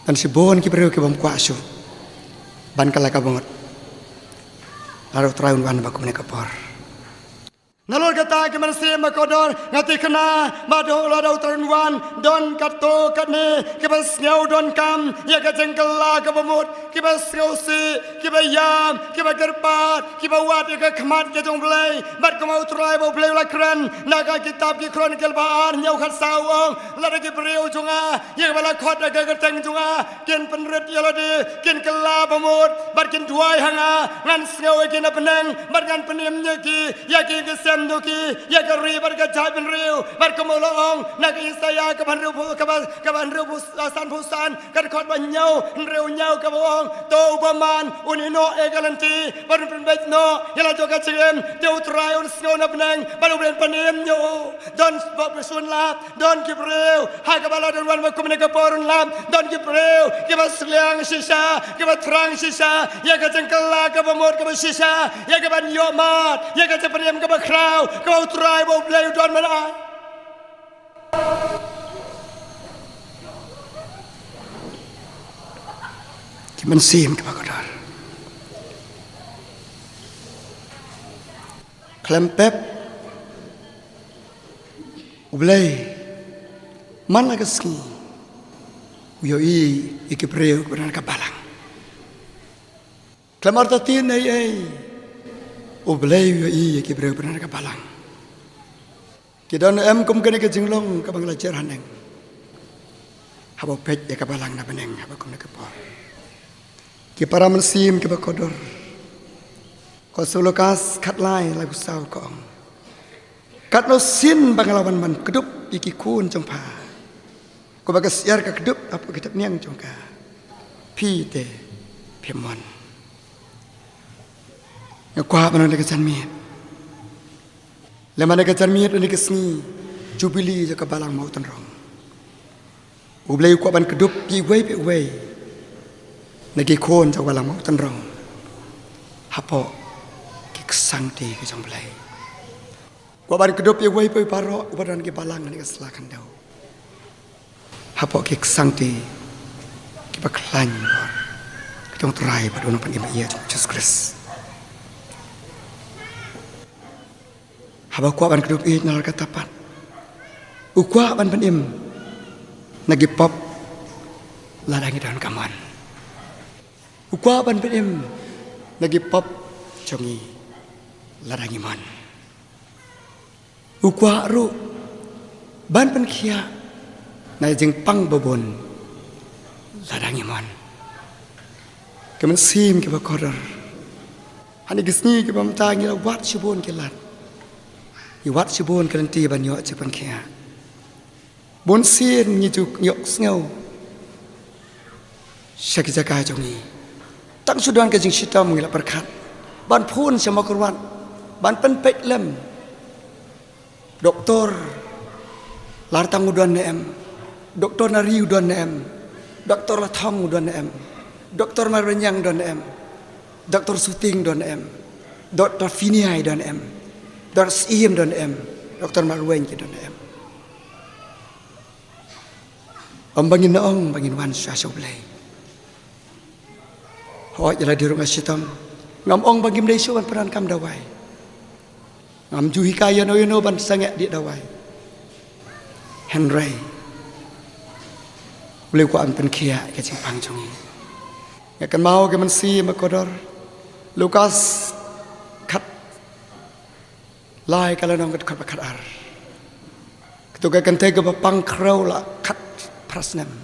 dan si bon ki perlu ke bam kuasu ban kala ka banget lalu traun wan baku ne kapor nalor kata ke mansi makodor ngati kena madu ladau traun wan don kato kane ke bas ngau don kam ya ka jengkala ka bamut ke bas ngausi ke bayam ke bagerpat ke bawat ya ka khmat ke jong blai bat ka mau trai bo blai la kran naga kitab ki chronicle baan nyau khat sawong la ke breu jonga ya bala khot ga ga tang jonga ken penret ya lade ken kala bamut bat ken duai hanga ngan ngau ke na penang bat ngan penim ki ya ki doki ya kari barga jabin riu barga molong nak isaya kaban riu san pusan kan khot ban nyau riu nyau ka bong to baman unino egalanti ban bet no yala joka chem teu trai un sno na benang baru ben panem nyo don bab sun lap don kibreu ha ka bala don wan makum ne ka porun lap don kibreu ke bas liang sisa ke ba trang sisa ya ka jengkala ka bamot ka sisa ya ka ban yomat ya ka ceprem ka ba kau try bo play don mana kiman sim ke bagodar klempep ublay man lagaski uyo ikipreu benar ka balang klamar tatin ay ublay uyo ikipreu benar ka balang Kidan kum kene ke jinglong ka bangla cer haneng. Habo pet ya ka balang na beneng habo kum ne ke por. Ki para mensim ke bakodor. Ko sulukas kat lai lagu sau ko. Kat no sin banglawan man kedup iki kun jong pa. Ko bagas yar ka kedup apa kitab niang jong ka. Pi te pimon. Ngakwa banan ke janmi. Lemana ke cermiat ni kesni jubili je ke balang mau tenrong. Ublay ko ban kedup ki wei pe wei. Nagi kon je balang mau tenrong. Hapo ki kesang ti ke jong blai. Ko ban kedup ki wei pe paro ubadan ki balang ni keselakan dau. Hapo ki kesang ti ki baklan bor. Jong trai padon pan ia Jesus Christ. Haba kuat ban kedup nal katapan. Ukwa ban penim nagi pop ladangi daun kaman. Ukwa ban penem lagi pop jongi larangi man. Ukwa ru ban pen kia na jeng pang babon larangi man. Kemen sim ke bakodar. Hani gisni ke bamta ngira wat shibon ke lat. I wat shibon ke nanti ban yo cepan kia. Bon sin nyijuk nyok sngew. Syaki jaga jongi. Tang sudan ke jing sitam ngila perkat. Ban pun sama kurwan. Ban pen pek lem. Doktor lartang udan nem. Doktor nari udan nem. Doktor latang udan nem. Doktor marenyang udan nem. Doktor suting udan nem. Doktor finiai udan nem. Doktor sim udan nem. Doktor marwen udan nem. Bangin naong bangin wan syasyoblay. Hoi jala di rumah sitam ngam ong bangim dai suan peran kam dawai ngam juhi kaya no yono ban sangat di dawai Henry boleh ku am pen kia ke jingpang jongi ya kan mau ke mensi makodor Lukas kat lai kala nong kat kat ar ketuga kan tega pang krau la kat prasnem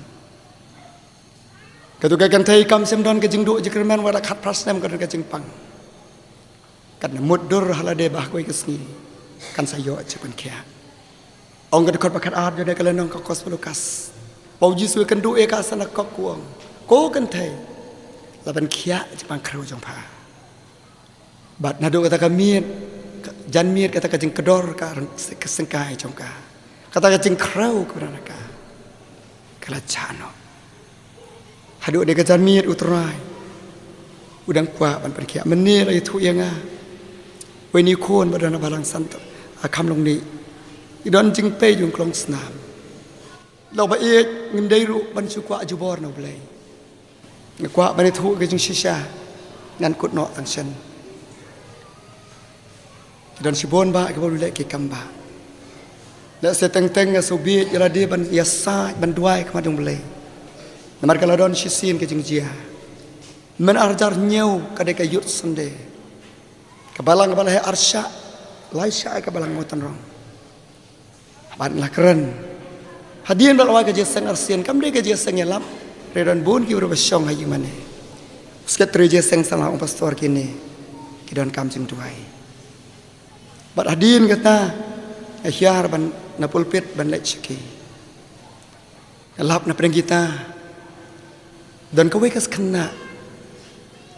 ketuga kan tei kam semdon ke jingdu jikerman wada kat prasnem kan ke jingpang kan mudur halade bah koi kesni kan sayo cepan kia ong ke kat pakat ar jode kala nong kos Lukas pau jisu kan du e ka sana kok kuang ko kan tei laban kia jingpang krau jong pa bat nadu kata kami jan mir kata ke jing kedor ka kesengkai jong ka kata ke jing krau ke ka kala chano haduk de kajan mir utrai udang kwa ban perkia menir ai thu yanga weni kon badana balang sant akam long ni idon jing pe jung klong snam lo ba e ngim dei ru ban su kwa jubor no blai kwa ban thu ke jing shisha nan kut no tang sen idon sibon ba ke boleh ke kamba la se teng teng so bi ira de ban yasa ban duai ke madung blai Namar kalau don sisin ke jingjia, men arjar nyau kadai kayut sende, kebalang kebalah arsya, laisya kebalang motan rong, ban lah keren, hadian balawai ke jeseng arsian, kam deh ke jeseng yelam, redan bun ki berapa syong hayu mana, sket jeseng salah om pastor kini, kidon kam jing tuai, bat hadian kata, ahyar ban napulpit ban lek syaki, lap na kita. Dan kau ikas kena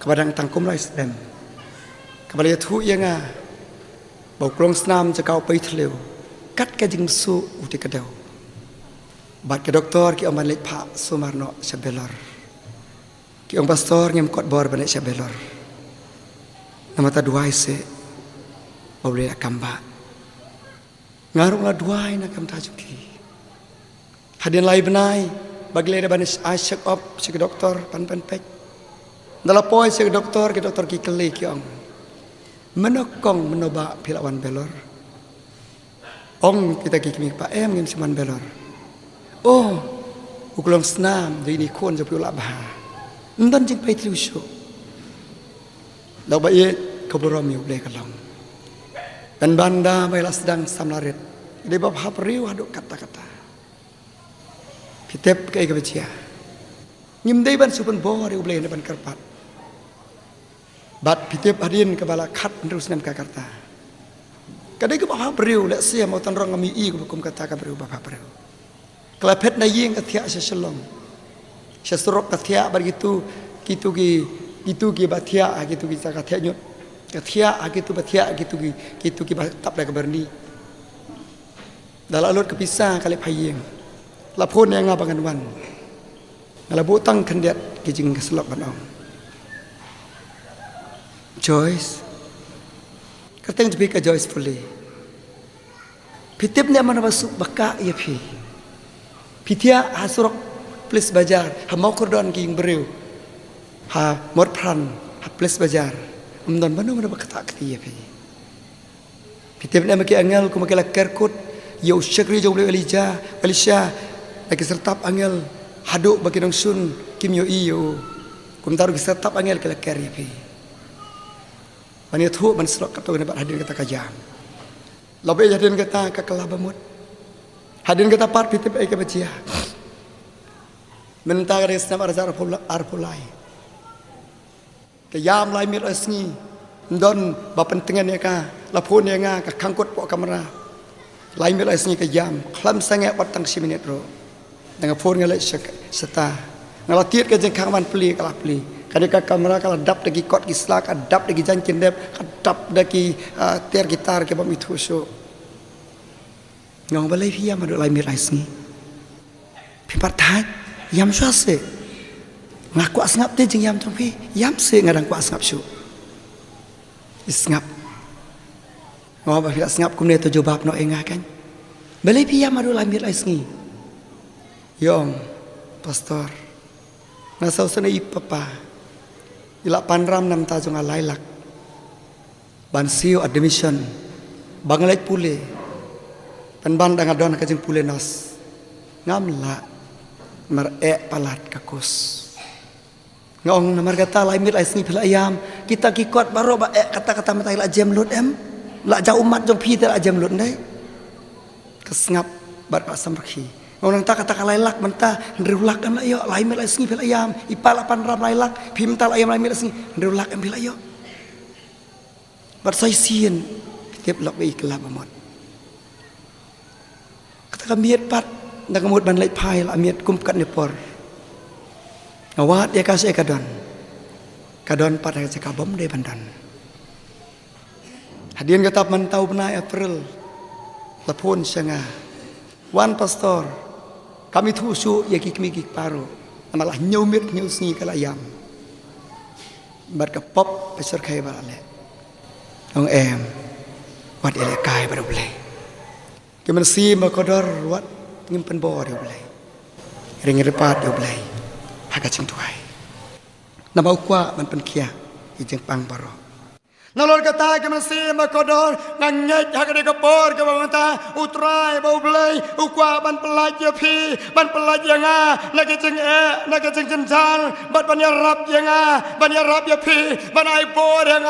kepada tangkum rais dem kepada tu yang bau klong senam cakau pai thleu kat ke jing su uti kedau bat ke doktor ki aman lek pak sumarno sebelor ki om pastor ngem kot bor banek sebelor nama ta duai se bau le kamba ngarung la duai na kam ta juki hadian lai benai bagi leda banis asyik op si doktor pan pek dalam poin si doktor ki keli ki ong menokong menoba pilawan belor ong kita ki kimi pa ngim siman belor oh ukulong senam jadi ni kon je pula bah ndan jing pai tlu shu lau ba ye kaboro mi ble kalong dan banda baila sedang samlarit de bab hapriu haduk kata-kata Pitep kaya kebecia, ngimdai ban supan bore ublay ban karpat, bat pitep hadin kebala kat terus nem kakarta, kadai ke bapa beriu lek sia mau tan rong ngami i kubukum kata kaberiu bapa beriu, kelapet na ying katia seselong, sesurok katia begitu gitu ki batia gitu ki katia nyut, katia gitu batia gitu ki tap dah keberni, dalam alur kepisah kali payeng. Lapun yang ngabangan wan, ngalabu tang kendiat kijing keselok banong. Joyce, kateng jepi ke Joyce fully. Pitip ni mana masuk baka ia pi. Pitia hasurok plus bajar, hamau kordon kijing beriu, ha morpran, ha plus bajar. Amdon mana mana bakata keti ia pi. Pitip ni maki angel ku maki lakerkut, yau syakri jauh boleh Elisha. Lagi sertap angel haduk bagi nong sun kim yo iyo kum taruh kita tetap angel kala kari pi bani thu man selok kata ne hadin kata kajam labe hadin kata ka kelabamut hadin kata part pitip ai ka bacia mentang resna arzar arpulai ke yam lai mir asni don ba pentingan ya ka lapun ya nga ka kangkut po kamera lai mir asni ke yam khlam sange batang siminit ro dengan phone ngale seta ngala tiet ke jeng kang man pli kala pli kadika kamera kala dap dagi kot ki slak dap dagi jan kendep dap dagi ter gitar ke bam itu so ngong balai pia ma do lai mir asni pi partai yam syase ngaku asngap te jeng yam trong pi yam se ngadang ku asngap su isngap ngau ba asngap kum ne to jobab no enga kan balai pi yam adu lamir asni yom pastor nasau sana ipapa ila panram nam ta jong alailak ban siu admission bangalai pule pan ban dang adon ka jeng pule nos ngamla mar palat kakus ngong namar kata laimir asni phela ayam kita kikot baro ba kata-kata matai la jam lut em la ja umat jong pi la jam lut dai kesngap bar ka samrakhi ngong nang ta kata kalailak menta ndrulak am la yo laimir asni phela ayam ipala panram lailak phim ta ayam laimir asni ndrulak am phela yo bar sai sien tiap lak be kelab amot kata kamiet pat nang kemut ban lai phai la amiet kum kat nepor awat dia kasih kadon pada cakabom de bandan hadian ketap mentau benai April lapun sanga wan pastor kami thusu ya kikmi kik paro amalah nyumit nyusni kala yam bar ka pop pasar khai balale ong em wat ele kai bar boleh kemen si makodor wat ngimpen bo de boleh ring repat de boleh haka cing tuai nama ukwa man pen kia ijeng pang baro nalor kata ke masih makodor nangej haka de kapor ke bamanta utrai bau blai ukwa ban pelaj ya pi ban pelaj yang nage cing nage cing jenjal bat ban ya rap yang ban ya rap ya pi ban ai bor yang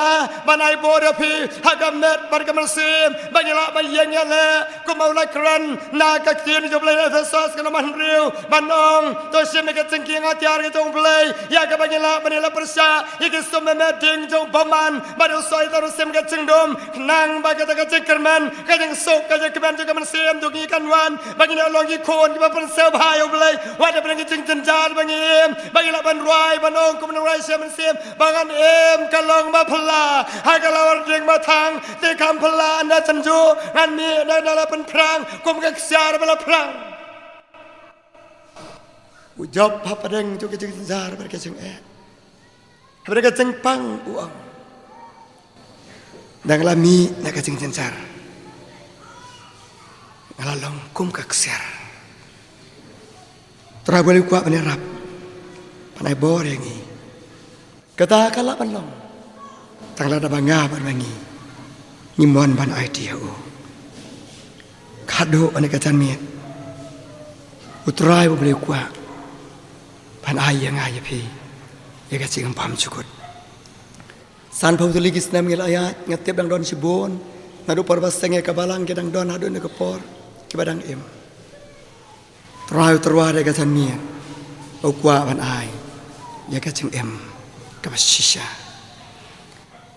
ban ai bor ya pi haka met ban ke masih ban ya ban yang ya le ku mau la kran na ka kien jo blai Efesus ke man riu ban ong to sim nage cing kiang atiar ke jong blai ya ka ban ya persa ya ke som meting jong paman ban soi terus sem ke cengdom nang bagi tak ke kerman ke jeng sok ke jeng keban juga mensem dugi kanwan bagi nak longi kon ke ban sel bahaya belai wada bagi jeng jenjar bagi nak ban ruai ban ong ke ban ruai sem mensem bangan kalong ba pela ha kalawar jeng matang te kam pela anda cenju ngan mi dalam pen perang kum ke siar bala perang ujab apa deng juga jeng jenjar bagi jeng bagi jeng pang uang dang lami nak kacing jencar ngalalong kum kakser terabali kuat menerap panai bor yang ini kata kalak panlong tangla da bangga bermangi ngimon ban idea kado ane kacan miet utrai boleh kuat pan ayang ayapi ya kacing pam cukup san pau tuli kisnam ngel ayat ngatep dang don sibon nadu parbas senge kabalang ke dang don adu ne kepor ke badang em terwa de ka mia au kwa ban ai ya ka ching em ka shisha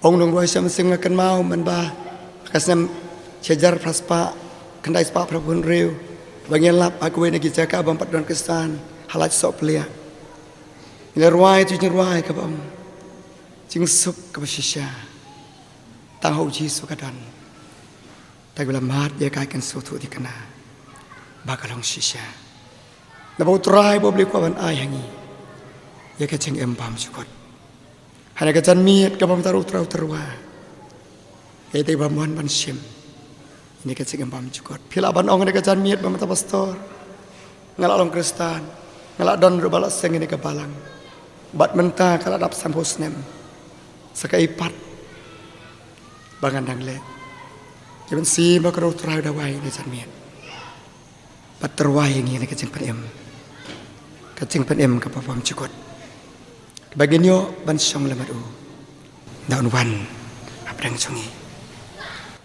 ong nong roi sam sing kan mau man ba kasam chejar praspa kendai spa prabun reu bangel lap aku ne kijaka bampat don kestan halat sok pelia ni ruai tu ruai ka bam jing sup ke bersisya tahu jisu kadan tak bila mat dia kaikan suatu di kena bakalong sisya nabau trai boleh kuaban ayangi ya kacang empam cukot hanya kacan miat kabam taruh terwa ya itu bamuan ban sim ini kacang empam cukot pila ban ong ini kacan miat bamata pastor ngalak long kristan ngalak don rubalak seng ini kebalang bat mentah kalau dap sampusnem sakai pat bangan dang le jaman si makro trai dawai ni sanmian pat terwai ngi ni kacing penem ka papam cukot Baginyo ban song lamadu. Daun wan abdang songi.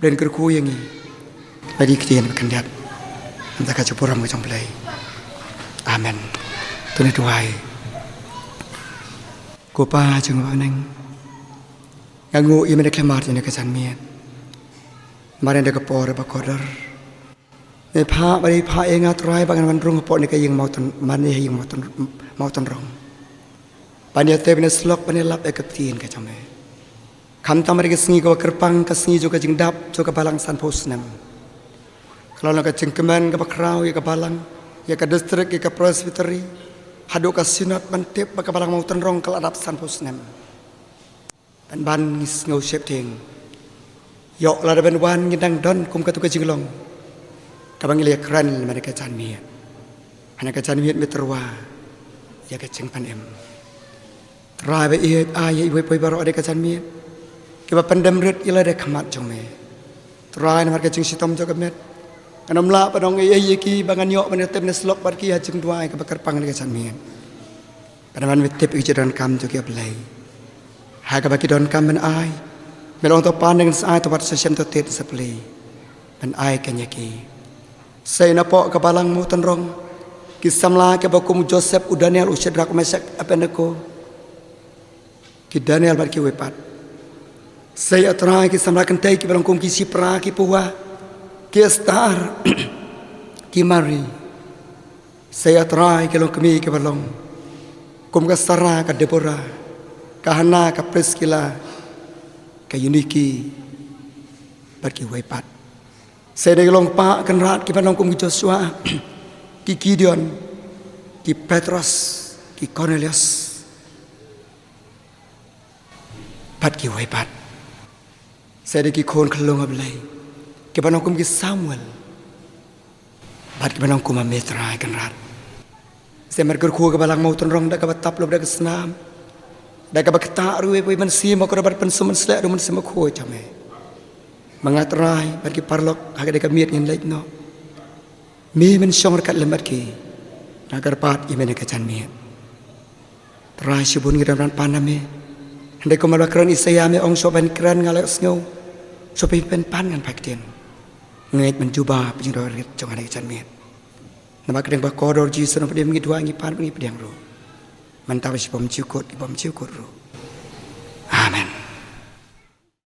Dan kerku yangi. Badi kedian berkendat. Entah kacupuram kacang pelai. Amen. Tuhan tuai. Kupa jeng waneng. Ngangu ia mendekat mati nak kesan miat. Mari anda kepor bakodar. Ni pha bari pha engat rai bangan wan rung kepor ni kayeng mautan mani yang mautan rong. Pania tebina slok pania lap ekaptiin kacame. Kam tamari kesengi ko kerpang kesengi juga jeng dap juga balang san posnam. Kalau nak cengkeman ke bakrau ya ke balang ya ke distrik ya ke presbytery haduk ke sinat bantep ke balang mautan rong kalau adap san posnam. Dan ban ngis ngau siap ting. Yok la ben wan ngidang don kum katu ke jinglong. Kabang ile kran mereka can miat. Hanya ke can miat meterwa. Ya ke ceng pan em. Trai be iet ay ibu poi baro ade ke can miat. Ke ba pandam ret ila de khamat jong me. Trai na mereka ceng sitom jo met. Anam la padong ye ki bangan yok men tem neslok bar ki ha ceng duai ke bakar pang ke can miat. Padaman metep ijaran kam jo ki ablai. Ha ka baki don kam ben ai. Melong to pandang saai to wat sesem to tet sepli. Ben ai kenyaki. Saya napok ke balang mu tenrong. Kisamla ke bakum Joseph u Daniel u Shadrach Meshach Abednego. Ki Daniel bar ki wepat. Saya atrai ki samla kentai ki balang kum ki Sipra ki Puwa. Ki Estar. Ki Mari. Saya atrai ki long kemi ki balang. Kum ka Sarah ka Deborah. Ka Hana ka Priscilla. Ka Yuniki pergi wepat. Saya dah long pak kenrat ki panong kum Joshua, ki Gideon, ki Petrus, ki Cornelius. Pergi wepat. Saya dah ki kon kelong ablai. Ki panong kum ki Samuel. Pergi panong kum Metra kenrat. Saya merger ku ke balang mau tenrong dak ka batap lob dak senam. Dah kabak tak ruwe pun mensi mau korban pensuman selak rumen semua koi came. Mengatrai bagi parlok agak dekat miat yang lain no. Mi mensyong rekat lembat ki. Nagar pat imen kecan miat. Trai subun ngiran paname. Hendak kumal keran isaya me ong sopan keran ngalak snow. Sopi pen pan ngan paktian. Ngait mencuba penjuru rit jong ada kecan miat. Nama kedeng bakodor jisu no pedem ngidua ngipan ngi pedang ro. Mantap si bom ciukut ro. Amen.